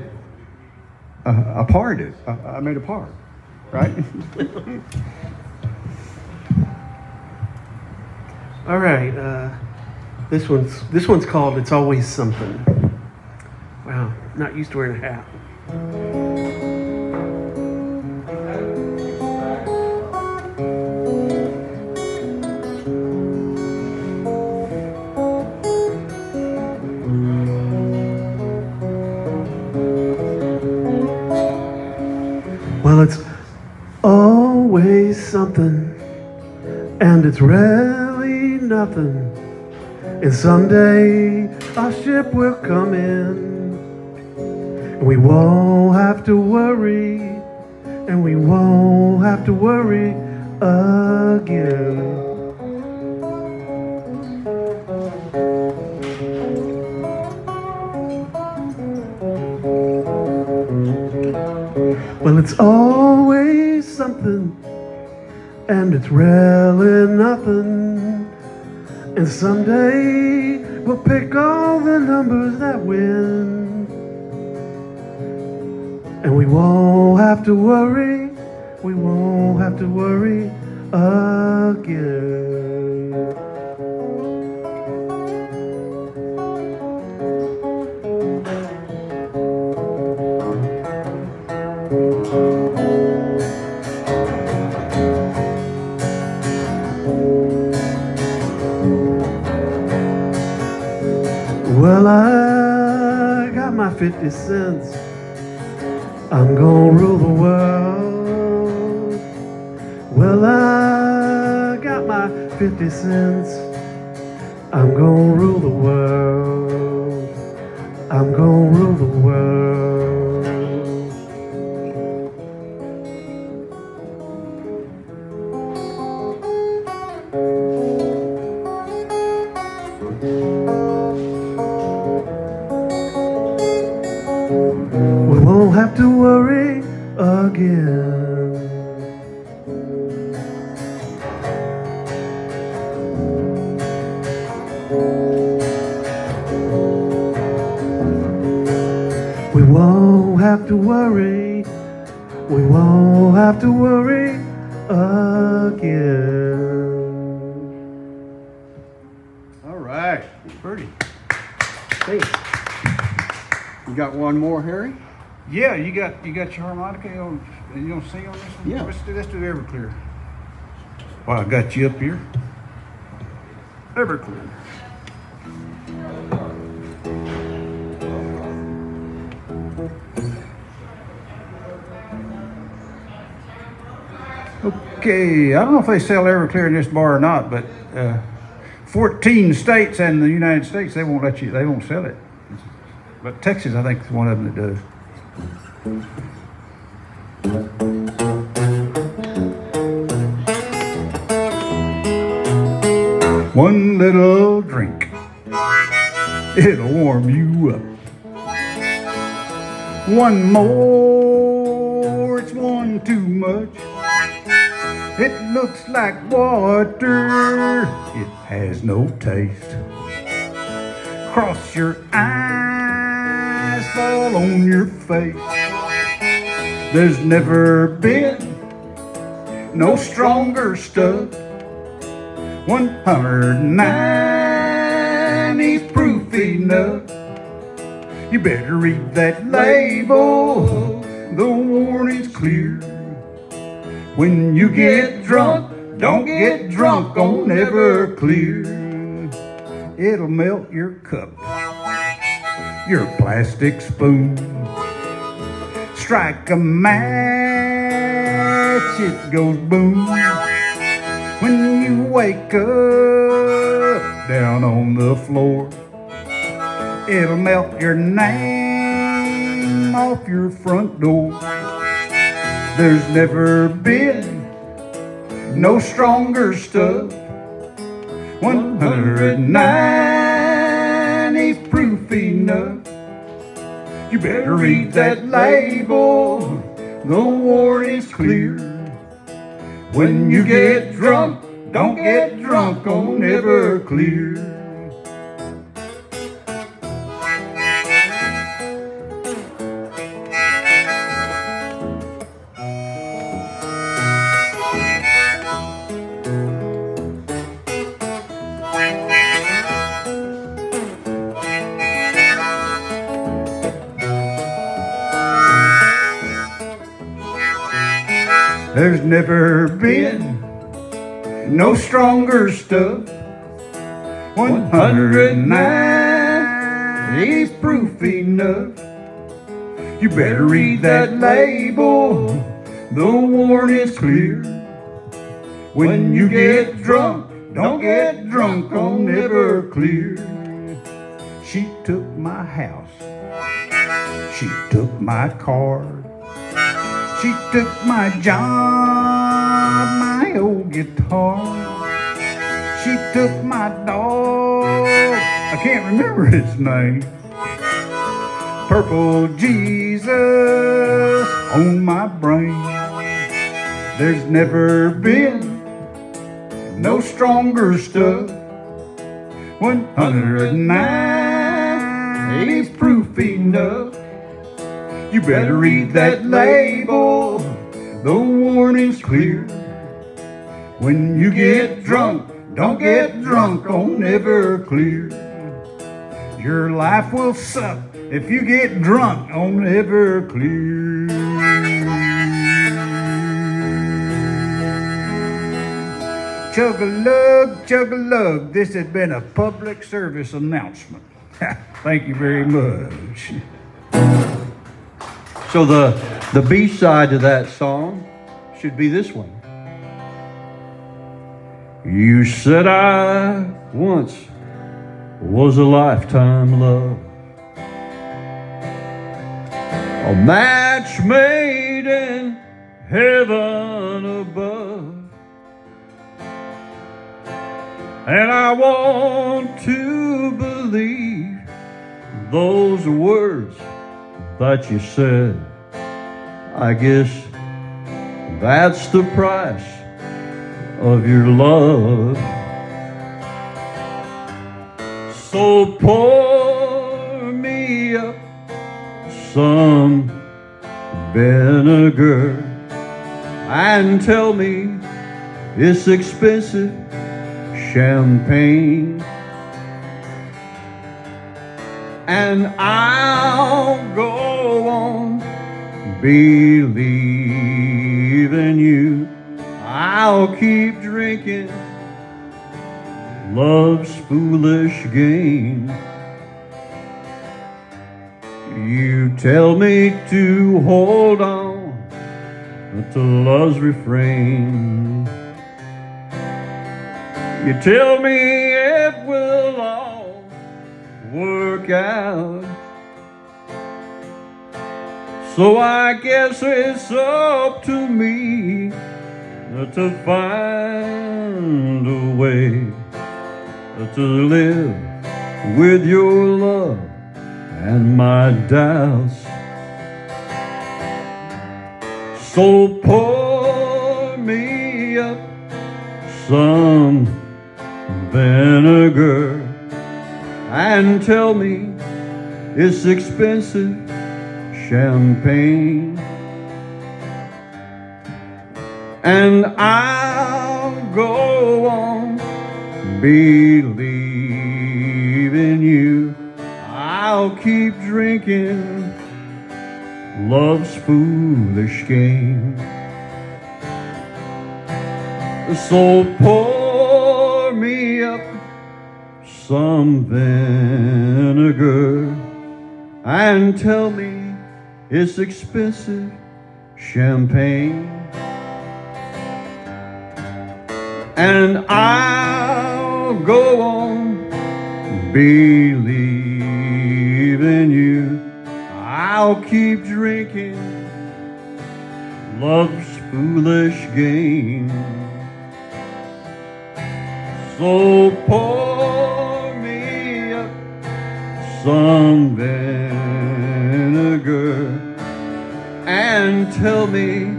a part is. I made a part, right? All right. This one's called "It's Always Something." Wow, not used to wearing a hat. Well, it's always something, and it's really nothing. And someday our ship will come in, and we won't have to worry, and we won't have to worry again. Well, it's always something, and it's really nothing. And someday we'll pick all the numbers that win, and we won't have to worry, we won't have to worry again. Well, I got my 50 cents. I'm gonna rule the world. Well, I got my 50 cents. I'm gonna rule the world. I'm gonna rule the world. We won't have to worry again. We won't have to worry. We won't have to worry again. All right. Pretty. Thanks. You got one more, Harry? Yeah, you got your harmonica on, and you gonna sing on this one? Yeah. Let's do Everclear. Well, I got you up here. Everclear. Okay, I don't know if they sell Everclear in this bar or not, but 14 states and the United States, they won't sell it. But Texas, I think, is one of them that does. One little drink, it'll warm you up. One more, it's one too much. It looks like water, it has no taste. Cross your eyes, fall on your face. There's never been no stronger stuff. 109 is proof enough. You better read that label, the warning's clear. When you get drunk, don't get drunk on Everclear. It'll melt your cup, your plastic spoon. Strike a match, it goes boom. When you wake up down on the floor, it'll melt your name off your front door. There's never been no stronger stuff. 109 is proof enough. You better read that label, the warning's clear. When you get drunk, don't get drunk on Everclear. There's never been no stronger stuff. 109 is proof enough. You better read that label, the warning's clear. When you get drunk, don't get drunk on Everclear. She took my house, she took my car, she took my job, my old guitar. She took my dog, I can't remember its name. Purple Jesus on my brain. There's never been no stronger stuff. 109 is proof enough. You better read that label, the warning's clear. When you get drunk, don't get drunk on Everclear. Your life will suck if you get drunk on Everclear. Chug-a-lug, chug-a-lug. This has been a public service announcement. Thank you very much. So the B-side to that song should be this one. You said I once was a lifetime love, a match made in heaven above, and I want to believe those words that you said. I guess that's the price of your love. So pour me up some vinegar and tell me it's expensive champagne, and I'll go on believing you. I'll keep drinking love's foolish game. You tell me to hold on to love's refrain. You tell me it will all work out. So I guess it's up to me to find a way to live with your love and my doubts. So pour me up some vinegar and tell me it's expensive champagne, and I'll go on believing I'll keep drinking love's foolish game. So pour me up some vinegar and tell me it's expensive champagne, and I'll go on believing you. I'll keep drinking love's foolish game. So pour me up some vinegar and tell me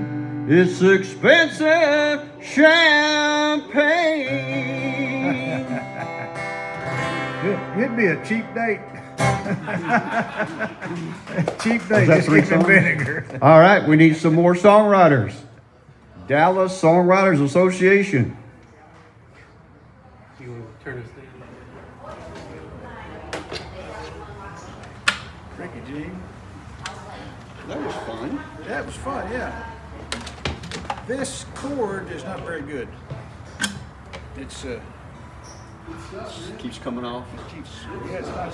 it's expensive champagne. It'd be a cheap date. Cheap date, that just three keeping songs? vinegar. All right, we need some more songwriters. Dallas Songwriters Association. You want to turn this thing? Rickey G. That was fun. That was fun, yeah. This chord is not very good. It's Keeps coming off. it keeps, yeah, it's not,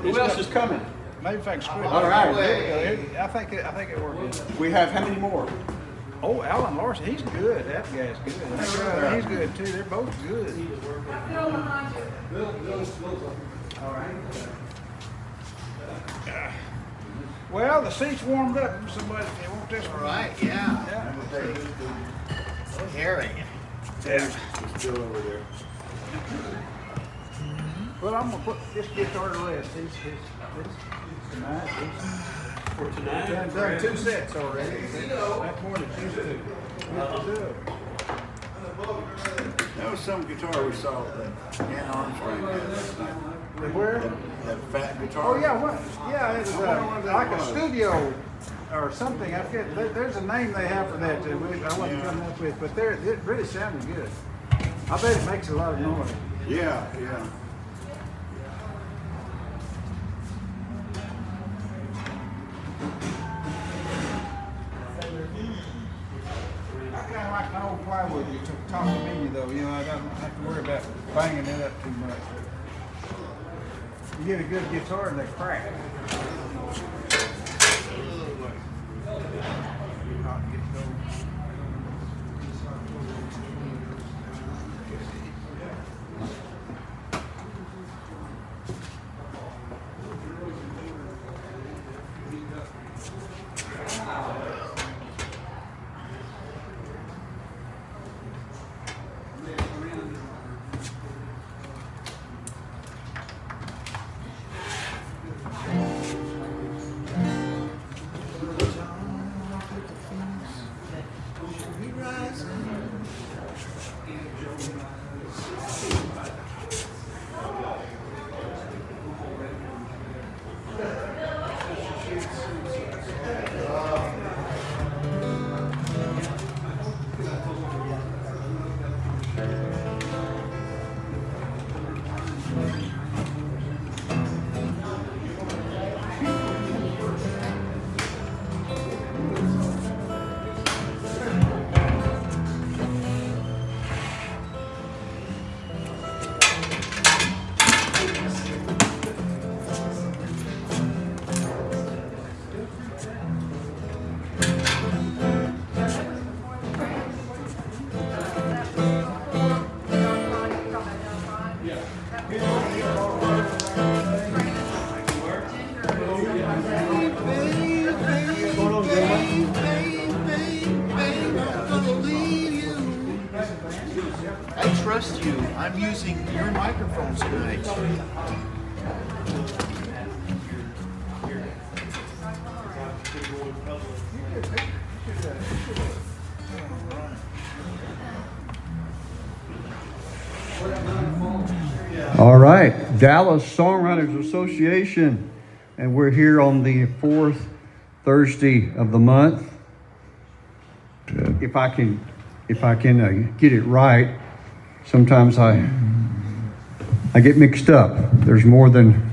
Who else is coming? maybe if I can screw it. All right. There we go. I think it worked. We have how many more? Oh, Alan Larson, he's good. That guy's good. He's good too. They're both good. All right. Well, the seat's warmed up. Somebody, if you want this one. Right, yeah. Yeah. Herring. Yeah. Still over there. Well, I'm gonna put this guitar to rest. He's tonight. For tonight? Done 2 sets already. That's more than 2 sets. That was some guitar we saw at Ann Armstrong. Where? That fat guitar. Oh yeah, what? Yeah, it was like a studio or something. I forget. There's a name they have for that that I wasn't coming up with, but it really sounded good. I bet it makes a lot of noise. Yeah, yeah. I kind of like my old plywood you took top of me though. You know, I don't have to worry about banging it up too much. You get a good guitar and they crack. I trust you. I'm using your microphones tonight. All right, Dallas Songwriters Association, and we're here on the 4th Thursday of the month. If I can get it right, sometimes I I get mixed up. There's more than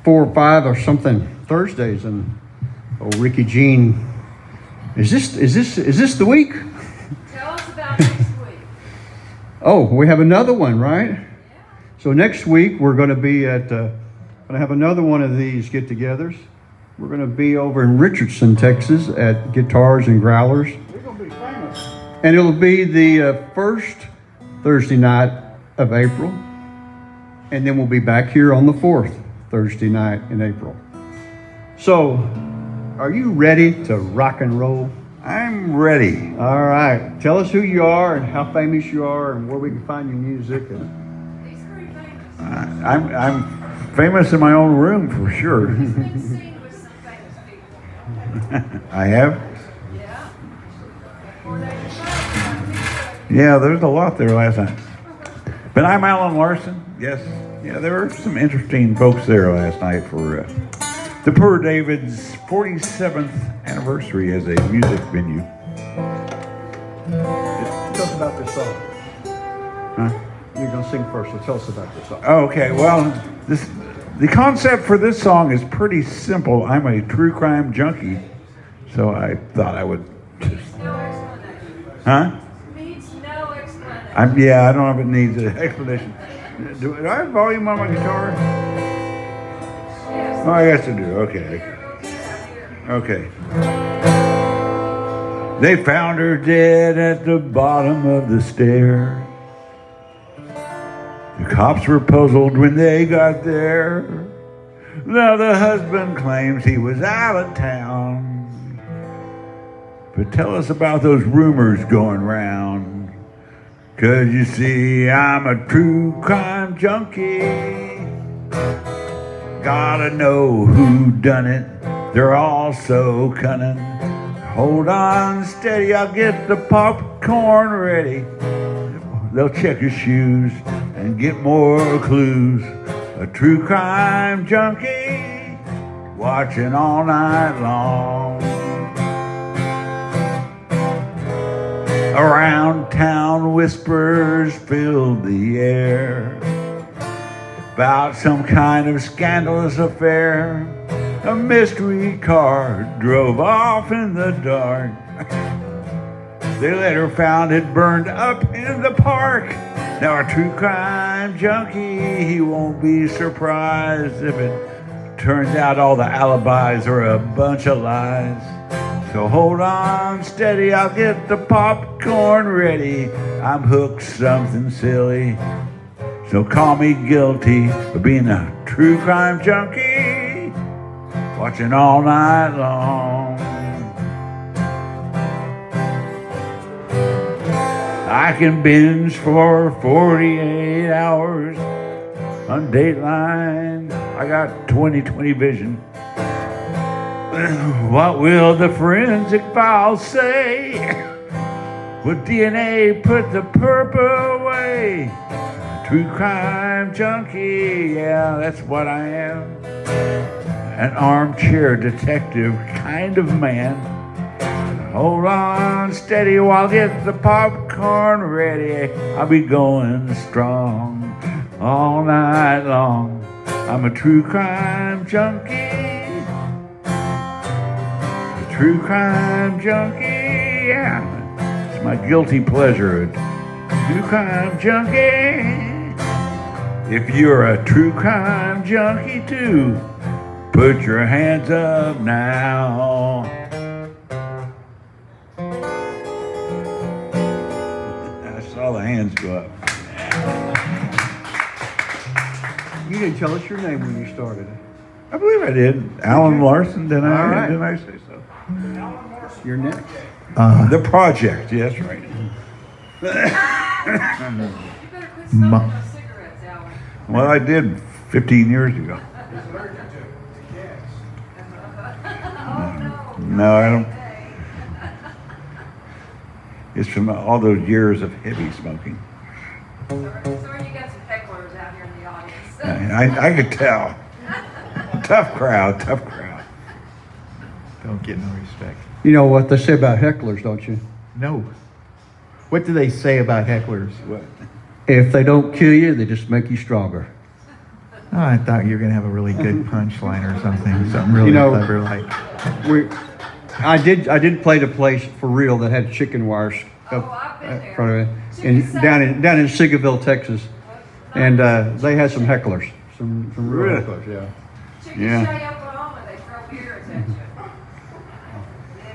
4 or 5 or something Thursdays, and Rickey Jean. Is this the week? Tell us about next week. Oh, we have another one, right? Yeah. So next week we're going to be at. Going to have another one of these get-togethers. We're going to be over in Richardson, Texas, at Guitars and Growlers. We're going to be famous. And it'll be the first Thursday night of April. And then we'll be back here on the 4th Thursday night in April. So, are you ready to rock and roll? I'm ready. All right. Tell us who you are and how famous you are and where we can find your music. He's pretty famous. I'm famous in my own room for sure. He's been seen with some famous people. I have. Yeah. Or they Yeah, there's a lot there last night. But I'm Alan Larson. Yes. Yeah, there were some interesting folks there last night for the Poor David's 47th anniversary as a music venue. Tell us about this song. Huh? You're going to sing first, so tell us about this song. Oh, okay, well, the concept for this song is pretty simple. I'm a true crime junkie, so I thought I would just... No explanation. Huh? Needs no explanation. I don't know if it needs an explanation. Do I have volume on my guitar? Yes. Oh, I guess I do. Okay. Okay. They found her dead at the bottom of the stair. The cops were puzzled when they got there. Now the husband claims he was out of town. But tell us about those rumors going round. 'Cause you see, I'm a true crime junkie. Gotta know who done it. They're all so cunning. Hold on steady, I'll get the popcorn ready. They'll check your shoes and get more clues. A true crime junkie watching all night long. Around town whispers filled the air about some kind of scandalous affair. A mystery car drove off in the dark. They later found it burned up in the park. Now a true crime junkie, he won't be surprised if it turns out all the alibis are a bunch of lies. So hold on steady, I'll get the popcorn ready. I'm hooked something silly, so call me guilty of being a true crime junkie, watching all night long. I can binge for 48 hours on Dateline. I got 20/20 vision. What will the forensic files say? Will DNA put the purple away? True crime junkie, yeah, that's what I am. An armchair detective kind of man. Hold on steady while I get the popcorn ready. I'll be going strong all night long. I'm a true crime junkie. True crime junkie, yeah. It's my guilty pleasure. True crime junkie. If you're a true crime junkie too, put your hands up now. I saw the hands go up. You didn't tell us your name when you started. I believe I did. Alan Larson, didn't All right. I say so? You're next. The project, yes, right. You better quit smoking those cigarettes, Alan. Well, I did 15 years ago. No, I don't. It's from all those years of heavy smoking. Sorry, you got some hecklers out here in the audience. I could tell. Tough crowd, tough crowd. Don't get no respect. You know what they say about hecklers, don't you? No. What do they say about hecklers? What? If they don't kill you, they just make you stronger. Oh, I thought you were going to have a really good punchline or something really clever like. I did play the place for real that had chicken wires up in front of it, down in Seagoville, Texas, and they had some hecklers, some real hecklers, yeah. Chicken Shay, Oklahoma, they throw beers at you.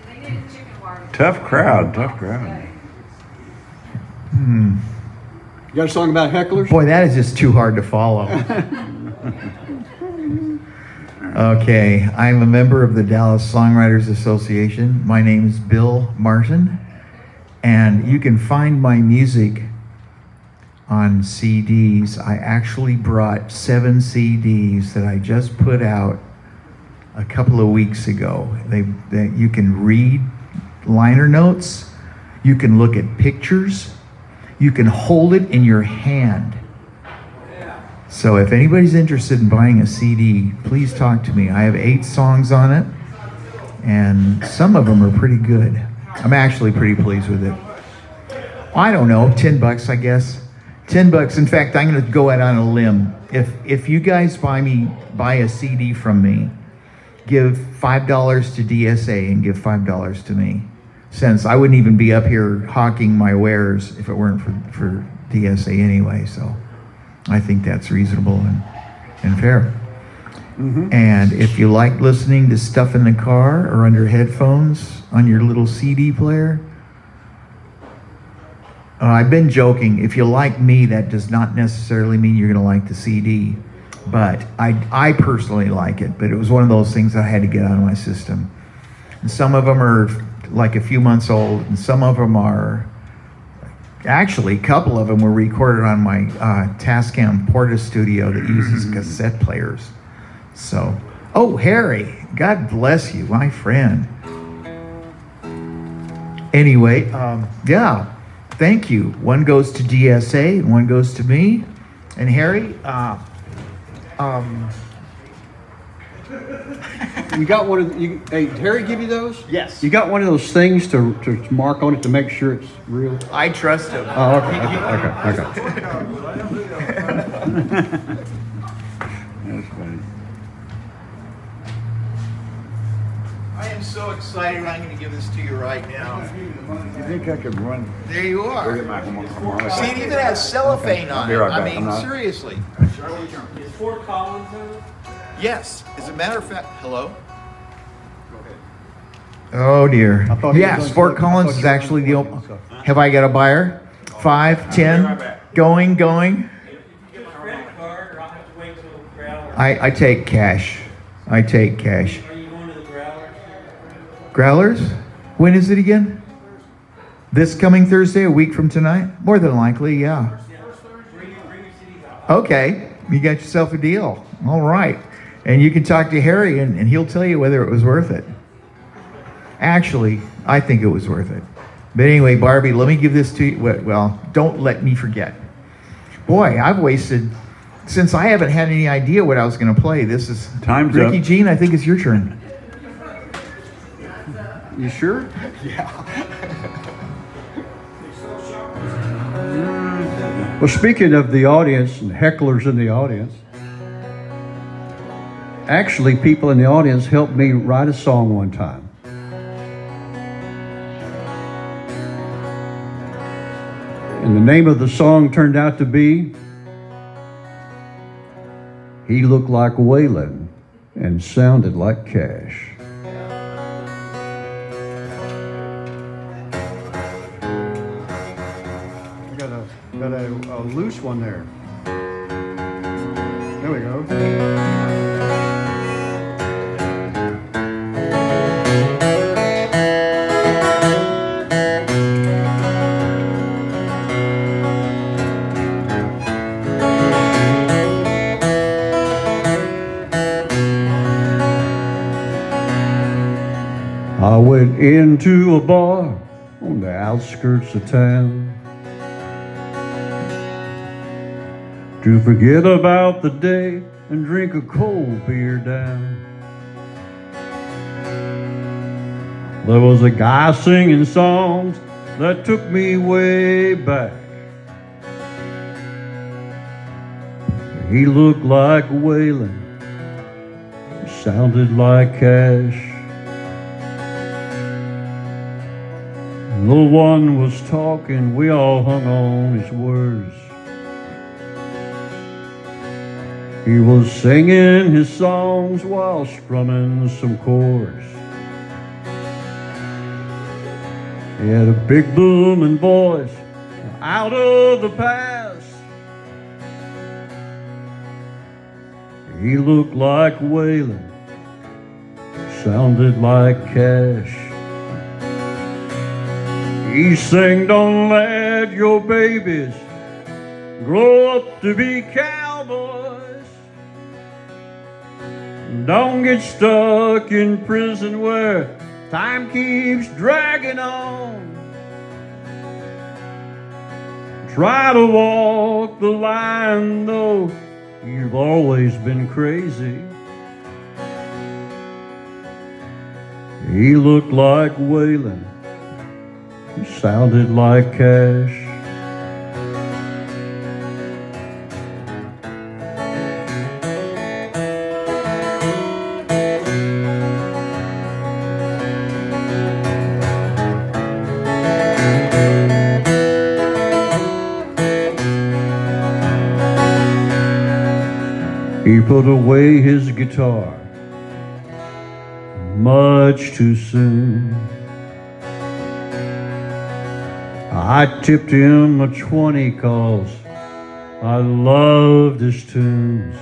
They needed chicken wire. Tough crowd. You got a song about hecklers? Boy, that is just too hard to follow. Okay, I'm a member of the Dallas Songwriters Association. My name is Bill Martin, and you can find my music on CDs. I actually brought 7 CDs that I just put out a couple of weeks ago. You can read liner notes, you can look at pictures, you can hold it in your hand. So if anybody's interested in buying a CD, please talk to me. I have 8 songs on it, and some of them are pretty good. I'm actually pretty pleased with it. I don't know, $10, I guess. $10. In fact, I'm going to go out on a limb. If you guys buy a CD from me, give $5 to DSA and give $5 to me. Since I wouldn't even be up here hawking my wares if it weren't for DSA anyway, so I think that's reasonable and fair. And if you like listening to stuff in the car or under headphones on your little CD player, I've been joking. If you like me, that does not necessarily mean you're going to like the CD. But I personally like it. But it was one of those things that I had to get out of my system. And some of them are like a few months old, and some of them are... Actually, a couple of them were recorded on my Tascam Porta Studio that uses cassette players. So, oh, Harry, God bless you, my friend. Anyway, yeah, thank you. One goes to DSA and one goes to me. And Harry, You got one of hey, did Harry give you those? Yes. You got one of those things to mark on it to make sure it's real? I trust him. Oh, okay. That's funny. I am so excited. I'm going to give this to you right now. You think I could run? There you are. My See, it even has cellophane on it. Be right I back. mean, I'm not- seriously. Is Fort Collins in it? Yes. As a matter of fact, hello? Oh dear. Yes, Fort Collins is actually the open. Have I got a buyer? 5, 10, going. If you get my credit card, or I'll have to wait till Growlers. I take cash. I take cash. Are you going to the Growlers? Growlers? When is it again? This coming Thursday, a week from tonight? More than likely, yeah. Bring your CDs out. Okay, you got yourself a deal. All right. And you can talk to Harry, and he'll tell you whether it was worth it. Actually, I think it was worth it. But anyway, Barbie, let me give this to you. Well, don't let me forget. Boy, I've wasted, since I haven't had any idea what I was going to play. This is Time's Rickey up. Jean, I think it's your turn. You sure? Well, speaking of the audience and hecklers in the audience, actually, people in the audience helped me write a song one time. And the name of the song turned out to be He Looked Like Waylon and Sounded Like Cash. I got a loose one there. There we go. I went into a bar on the outskirts of town to forget about the day and drink a cold beer down. There was a guy singing songs that took me way back. He looked like Waylon, sounded like Cash. No one was talking, we all hung on his words. He was singing his songs while strumming some chords. He had a big booming voice out of the past. He looked like Waylon, sounded like Cash. He sang, don't let your babies grow up to be cowboys. Don't get stuck in prison where time keeps dragging on. Try to walk the line though you've always been crazy. He looked like Waylon, he sounded like Cash. He put away his guitar much too soon. I tipped him a 20 'cause I loved his tunes.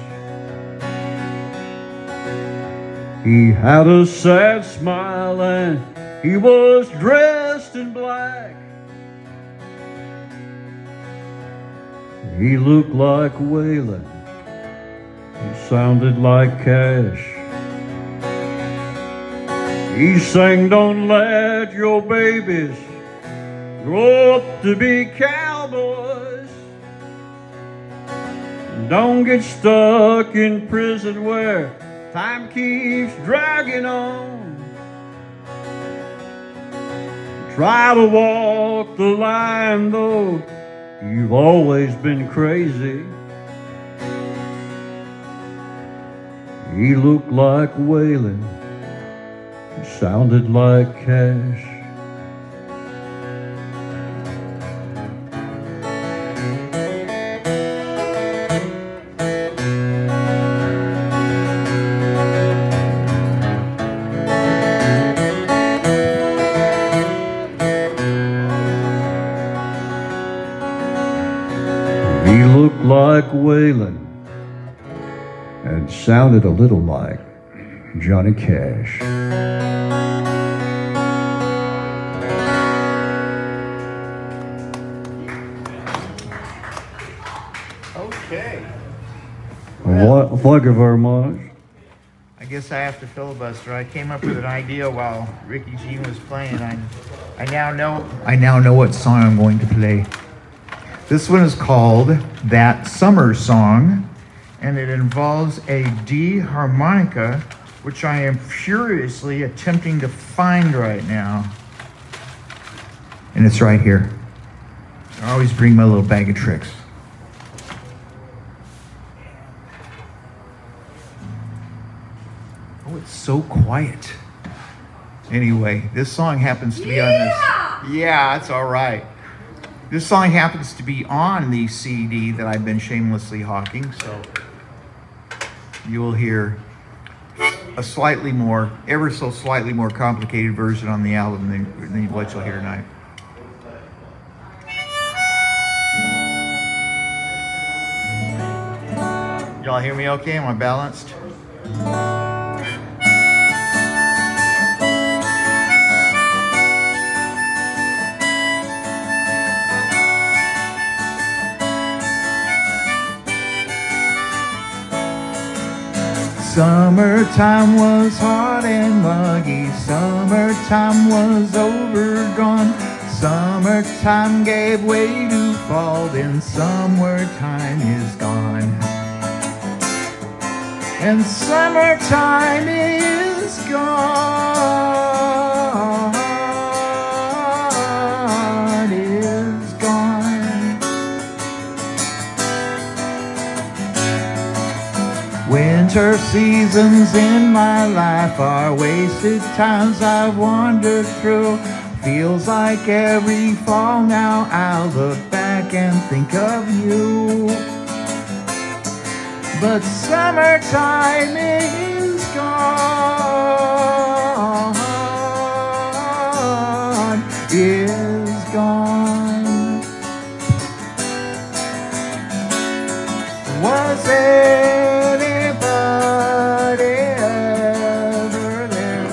He had a sad smile and he was dressed in black. He looked like Waylon, he sounded like Cash. He sang, don't let your babies grow up to be cowboys. Don't get stuck in prison where time keeps dragging on. Try to walk the line though you've always been crazy. He looked like Waylon, he sounded like Cash. He looked like Waylon and sounded a little like Johnny Cash. Okay. Thank you very much. I guess I have to filibuster. I came up with an idea while Rickey Jean was playing. I now know what song I'm going to play. This one is called That Summer Song, and it involves a D harmonica, which I am furiously attempting to find right now. And it's right here. I always bring my little bag of tricks. Oh, it's so quiet. Anyway, this song happens to be on this. Yeah, it's all right. This song happens to be on the CD that I've been shamelessly hawking, so you will hear a slightly more, ever so slightly more complicated version on the album than what you'll hear tonight. Y'all hear me okay? Am I balanced? Summertime was hot and muggy, summertime was overgone. Summertime gave way to fall, then summertime is gone. And summertime is gone, is gone. Winter seasons in my life are wasted times I've wandered through. Feels like every fall now I'll look back and think of you. But summertime is gone, is gone. Was anybody ever there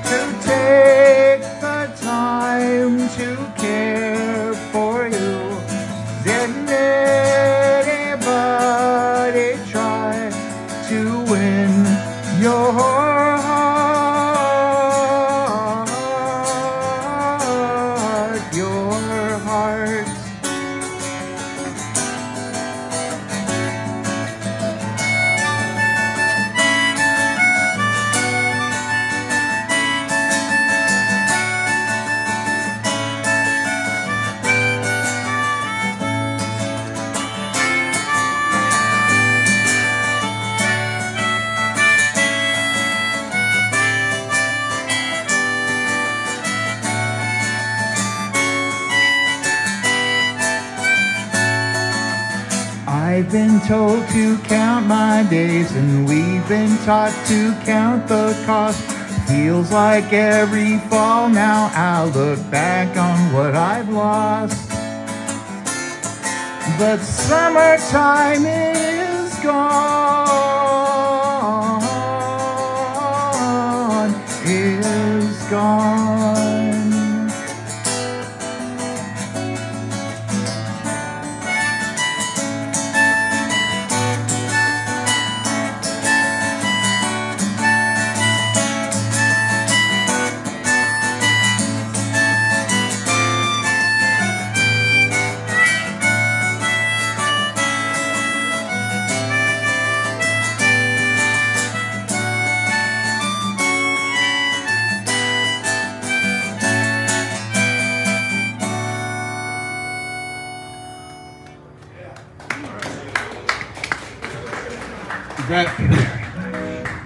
to take the time to care for you? Didn't anybody try to win your heart, your heart? I've been told to count my days, and we've been taught to count the cost. Feels like every fall now I'll look back on what I've lost. But summertime is gone, is gone.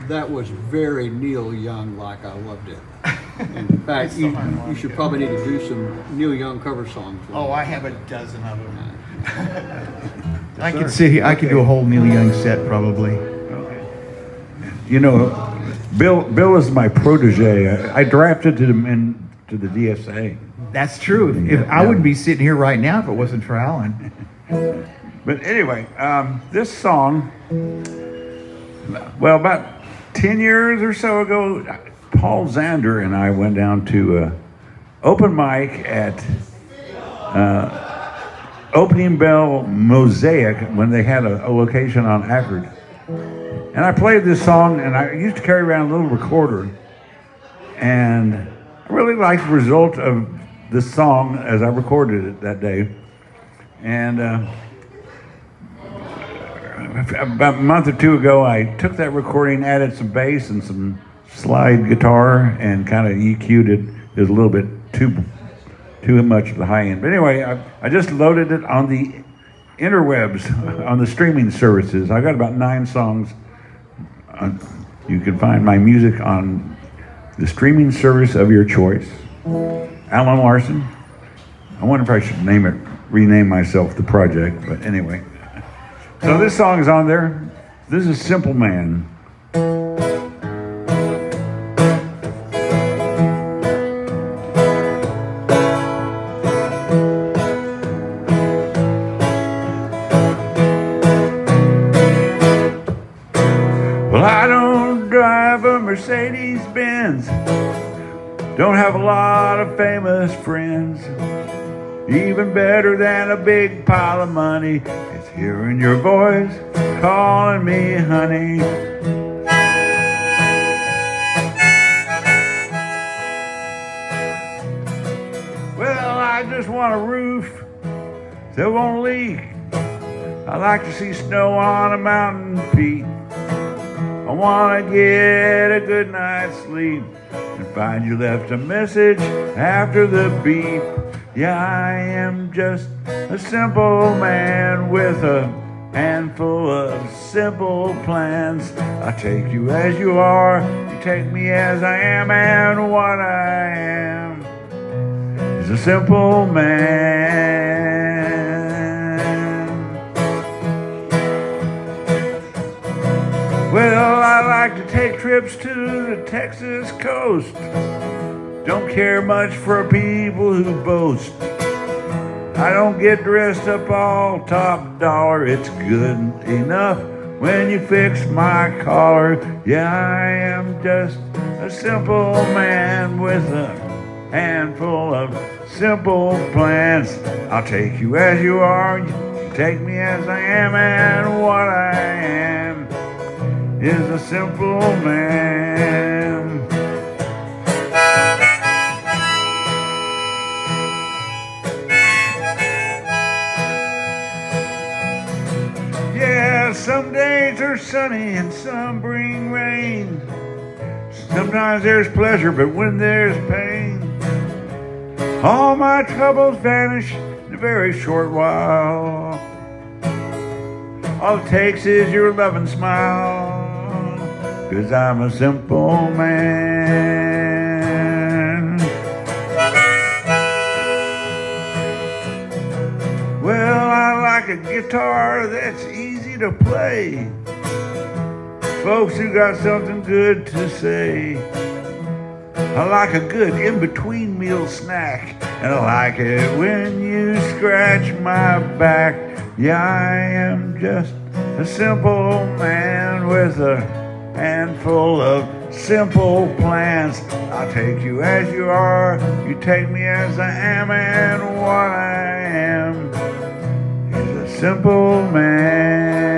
That was very Neil Young, like I loved it. In fact, you should probably need to do some Neil Young cover songs. Oh, I have a dozen of them. I could sit here, I could do a whole Neil Young set probably. You know, Bill is my protege. I drafted him into the DSA. That's true. I wouldn't be sitting here right now if it wasn't for Alan. But anyway, this song, well, about 10 years or so ago, Paul Zander and I went down to open mic at Opening Bell Mosaic when they had a location on Akron. And I played this song, and I used to carry around a little recorder. And I really liked the result of this song as I recorded it that day. And about a month or two ago, I took that recording, added some bass and some slide guitar, and kind of EQ'd it. It was a little bit too much at the high end. But anyway, I just loaded it on the interwebs, on the streaming services. I got about 9 songs. You can find my music on the streaming service of your choice. Alan Larson. I wonder if I should rename myself The Project, but anyway. So this song is on there. This is Simple Man. Well, I don't drive a Mercedes-Benz. Don't have a lot of famous friends. Even better than a big pile of money is hearing your voice calling me honey. Well, I just want a roof that won't leak. I like to see snow on a mountain peak. I want to get a good night's sleep and find you left a message after the beep. Yeah, I am just a simple man with a handful of simple plans. I take you as you are, you take me as I am, and what I am is a simple man. Well, I like to take trips to the Texas coast. Don't care much for people who boast. I don't get dressed up all top dollar. It's good enough when you fix my collar. Yeah, I am just a simple man with a handful of simple plans. I'll take you as you are, you take me as I am, and what I am is a simple man. Yeah, some days are sunny and some bring rain. Sometimes there's pleasure, but when there's pain, all my troubles vanish in a very short while. All it takes is your loving smile, 'cause I'm a simple man. Well, I like a guitar that's easy to play, folks who got something good to say. I like a good in-between meal snack, and I like it when you scratch my back. Yeah, I am just a simple man with a handful of simple plans. I'll take you as you are, you take me as I am, and what I am is a simple man.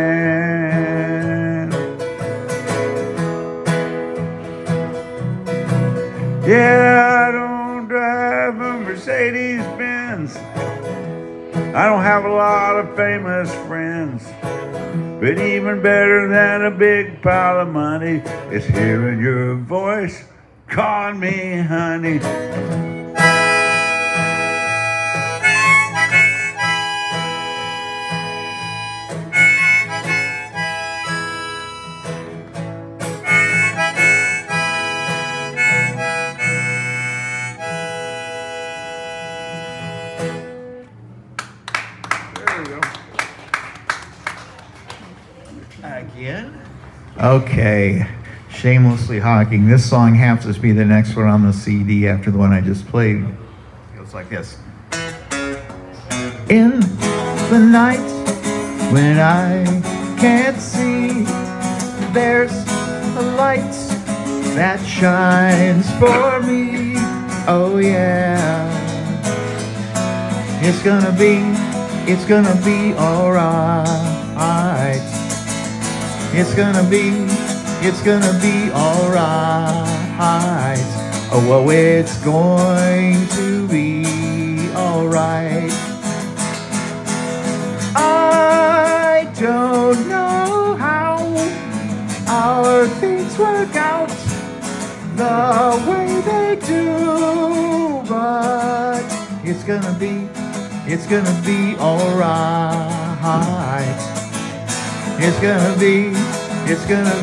Yeah, I don't drive a Mercedes-Benz. I don't have a lot of famous friends, but even better than a big pile of money is hearing your voice calling me honey. Okay, Shamelessly Hawking. This song happens to be the next one on the CD after the one I just played. It goes like this. In the night when I can't see, there's a light that shines for me. Oh yeah, it's gonna be alright. It's gonna be alright. Oh, it's going to be alright. I don't know how our things work out the way they do, but it's gonna be alright. It's gonna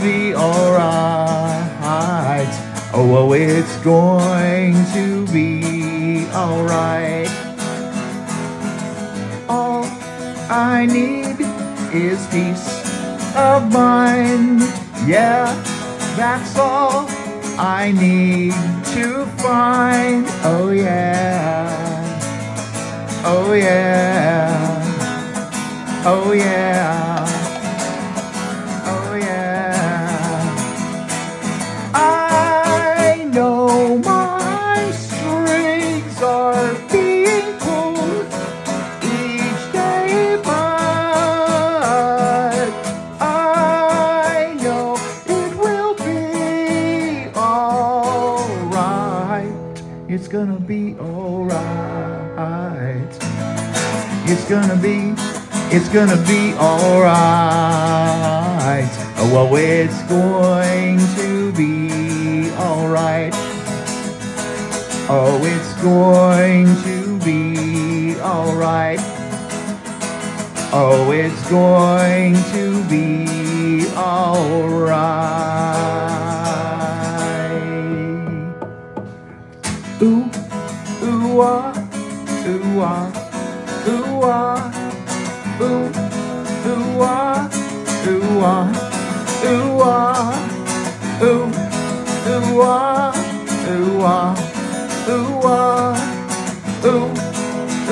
be alright. Oh, it's going to be alright. All I need is peace of mind. Yeah, that's all I need to find. Oh yeah. Oh yeah. Oh yeah. I know my strings are being pulled each day, but I know it will be alright. It's gonna be alright. It's gonna be alright. Oh, it's going to be alright. Oh, it's going to be alright. Oh, it's going to be alright. Ooh, ooh, ah, ooh, ah, ooh, ah, ooh, ooh, ah, ooh, ah, ooh, ah, ooh, ooh, ah, ooh, ah, ooh, ah, ooh,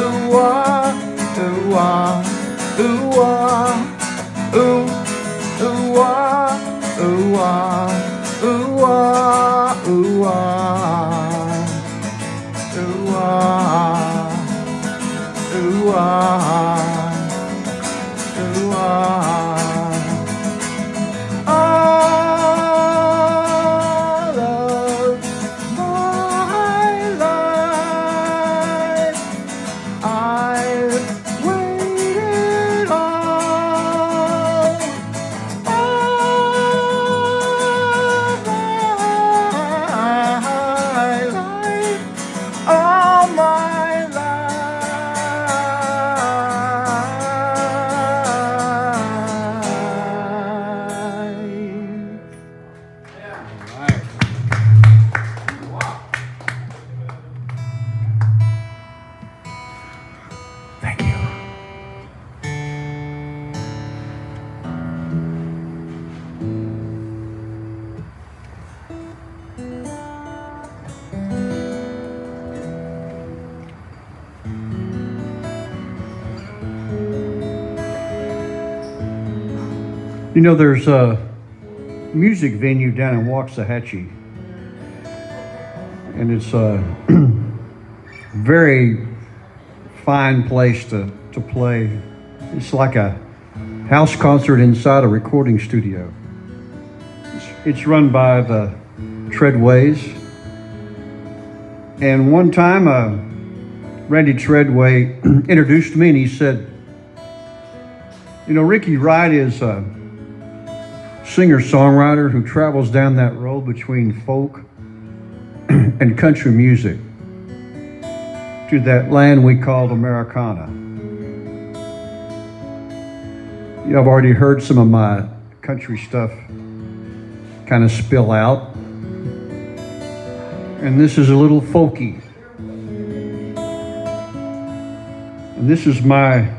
ooh, ah, ooh, ah, ooh, ah, ooh, ooh, ah, ooh, ah, ooh, ah, ooh, ah. Ooh ah, ooh ah, ooh ah. All of my life I've waited all my life. Thank you. You know, there's a music venue down in Waxahachie, and it's a very fine place to play. It's like a house concert inside a recording studio. It's run by the Treadways, and one time Randy Treadway introduced me, and he said, you know, Rickey Wright is a singer-songwriter who travels down that road between folk and country music to that land we called Americana. You know, I've already heard some of my country stuff kind of spill out, and this is a little folky. And this is my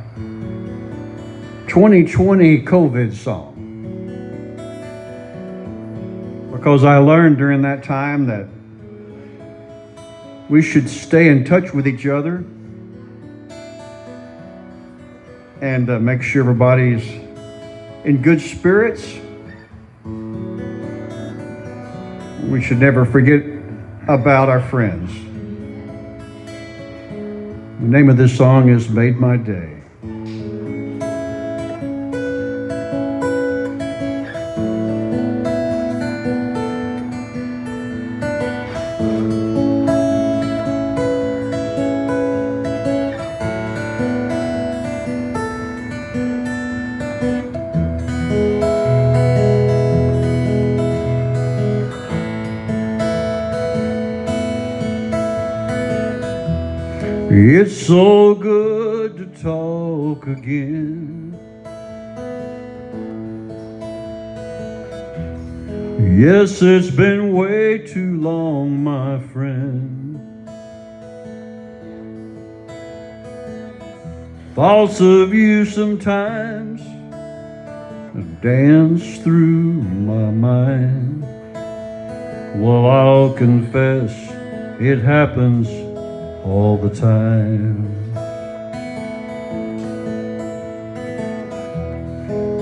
2020 COVID song. Because I learned during that time that we should stay in touch with each other and make sure everybody's in good spirits. We should never forget about our friends. The name of this song is Made My Day. It's so good to talk again. Yes, it's been way too long, my friend. Thoughts of you sometimes dance through my mind. Well, I'll confess it happens all the time.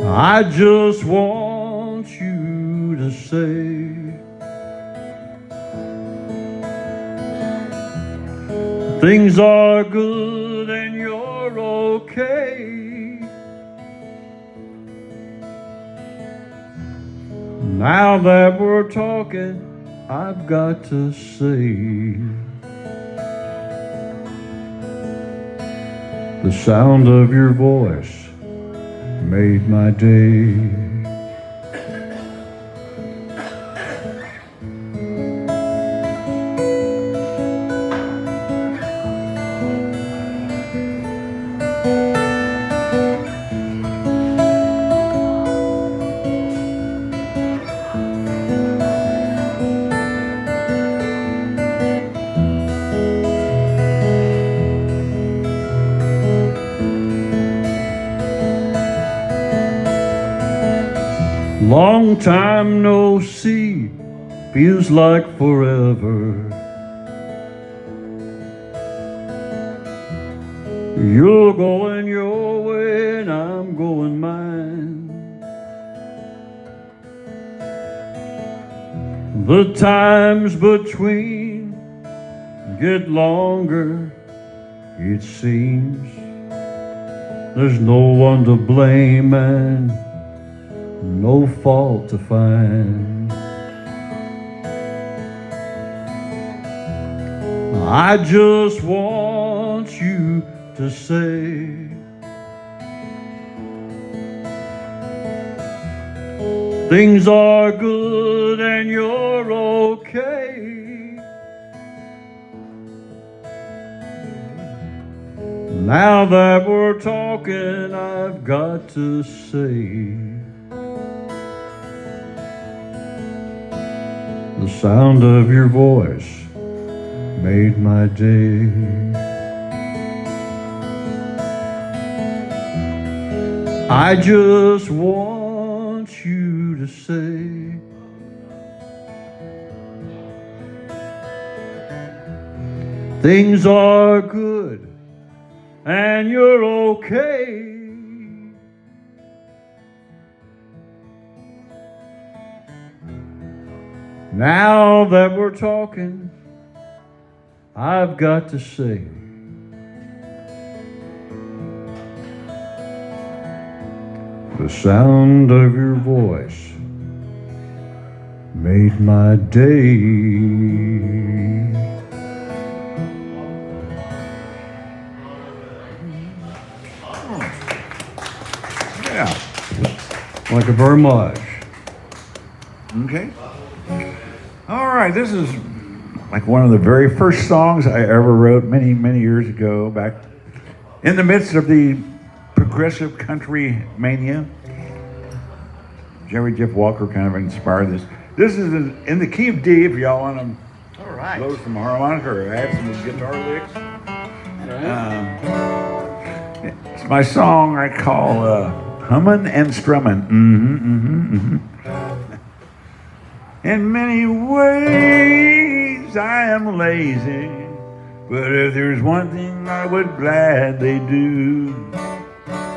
I just want you to say things are good and you're okay. Now that we're talking, I've got to say the sound of your voice made my day. Long time no see, feels like forever. You're going your way and I'm going mine. The times between get longer, it seems. There's no one to blame and no fault to find. I just want you to say things are good and you're okay. Now that we're talking, I've got to say the sound of your voice made my day. I just want you to say things are good and you're okay. Now that we're talking, I've got to say the sound of your voice made my day. Yeah. Thank you very much. Okay. All right, this is like one of the very first songs I ever wrote many, many years ago, back in the midst of the progressive country mania. Jerry Jeff Walker kind of inspired this. This is in the key of D, if y'all want to blow some harmonica or add some guitar licks. It's my song I call Hummin' and Strummin'. In many ways I am lazy, but if there's one thing I would gladly do,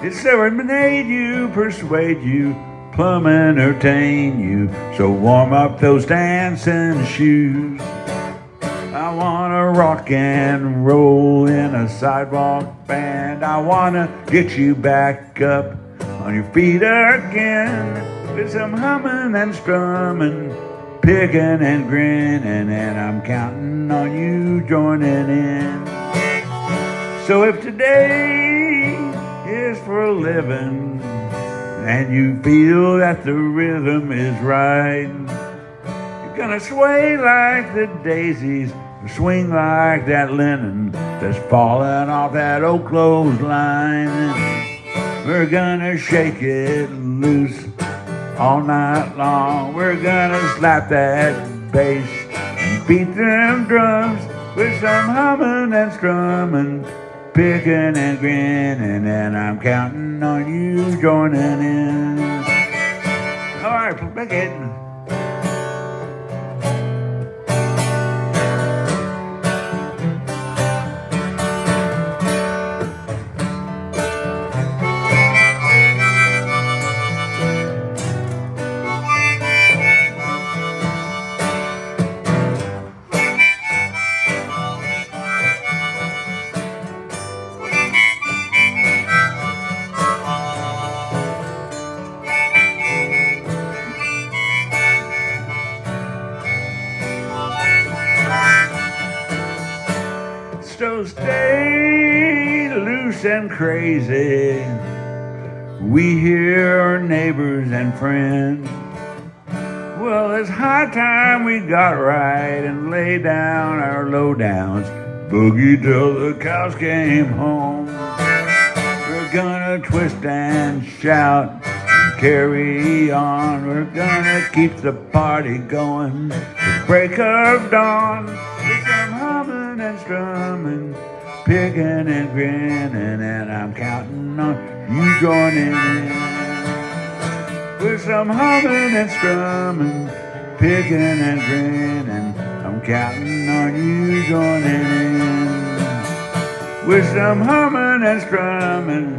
it's serenade you, persuade you, plumb entertain you. So warm up those dancing shoes. I wanna rock and roll in a sidewalk band. I wanna get you back up on your feet again with some humming and strumming, picking and grinning, and I'm counting on you joining in. So if today is for a living and you feel that the rhythm is right, you're gonna sway like the daisies, swing like that linen that's falling off that old clothesline. We're gonna shake it loose all night long. We're gonna slap that bass and beat them drums with some humming and strumming, picking and grinning, and I'm counting on you joining in. All right, pick it. So stay loose and crazy. We hear our neighbors and friends. Well, it's high time we got right and lay down our lowdowns, boogie till the cows came home. We're gonna twist and shout and carry on. We're gonna keep the party going till break of dawn. With some humming and strumming, picking and grinning, and I'm counting on you joining in. with some humming and strumming, picking and grinning. I'm counting on you joining in. With some humming and strumming,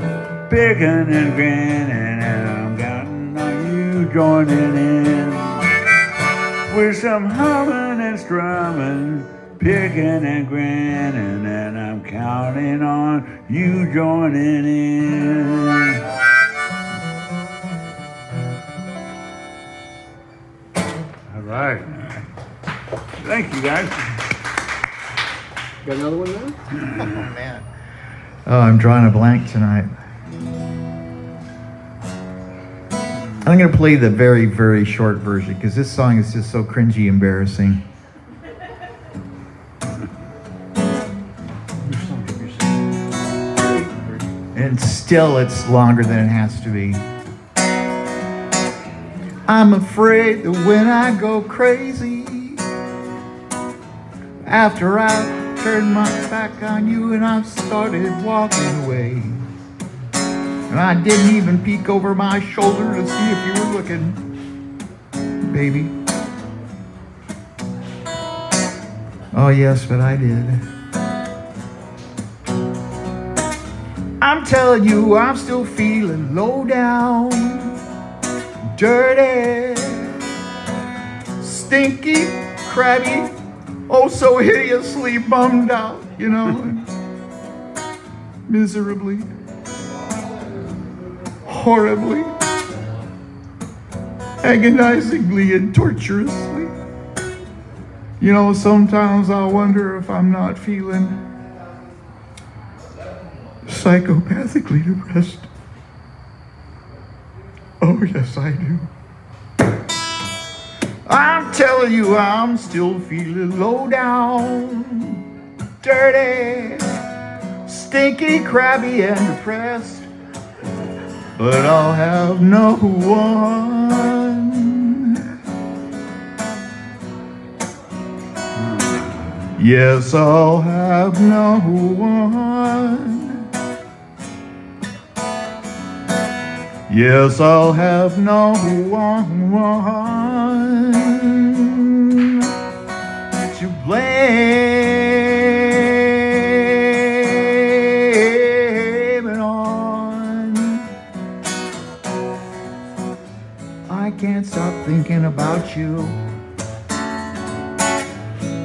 picking and grinning, and I'm counting on you joining in. With some humming and strumming, picking and grinning, and I'm counting on you joining in. All right. Thank you, guys. Got another one there? Oh, man. Oh, I'm drawing a blank tonight. I'm going to play the very, very short version because this song is just so cringy embarrassing. And still it's longer than it has to be. I'm afraid that when I go crazy, after I've turned my back on you and I've started walking away, and I didn't even peek over my shoulder to see if you were looking, baby. Oh yes, but I did. I'm telling you, I'm still feeling low down, dirty, stinky, crabby, oh so hideously bummed out, you know, miserably, horribly, agonizingly and torturously. You know, sometimes I wonder if I'm not feeling psychopathically depressed. Oh yes, I do. I'm telling you, I'm still feeling low down, dirty, stinky, crabby, and depressed. But I'll have no one. Yes, I'll have no one. Yes, I'll have no one to blame it on. I can't stop thinking about you.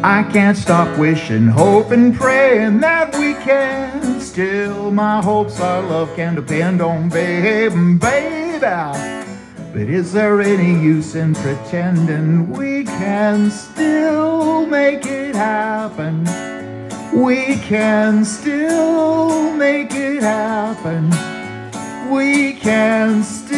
I can't stop wishing, hoping, praying that we can still. My hopes, our love can depend on, baby. But is there any use in pretending we can still make it happen? We can still make it happen. We can still.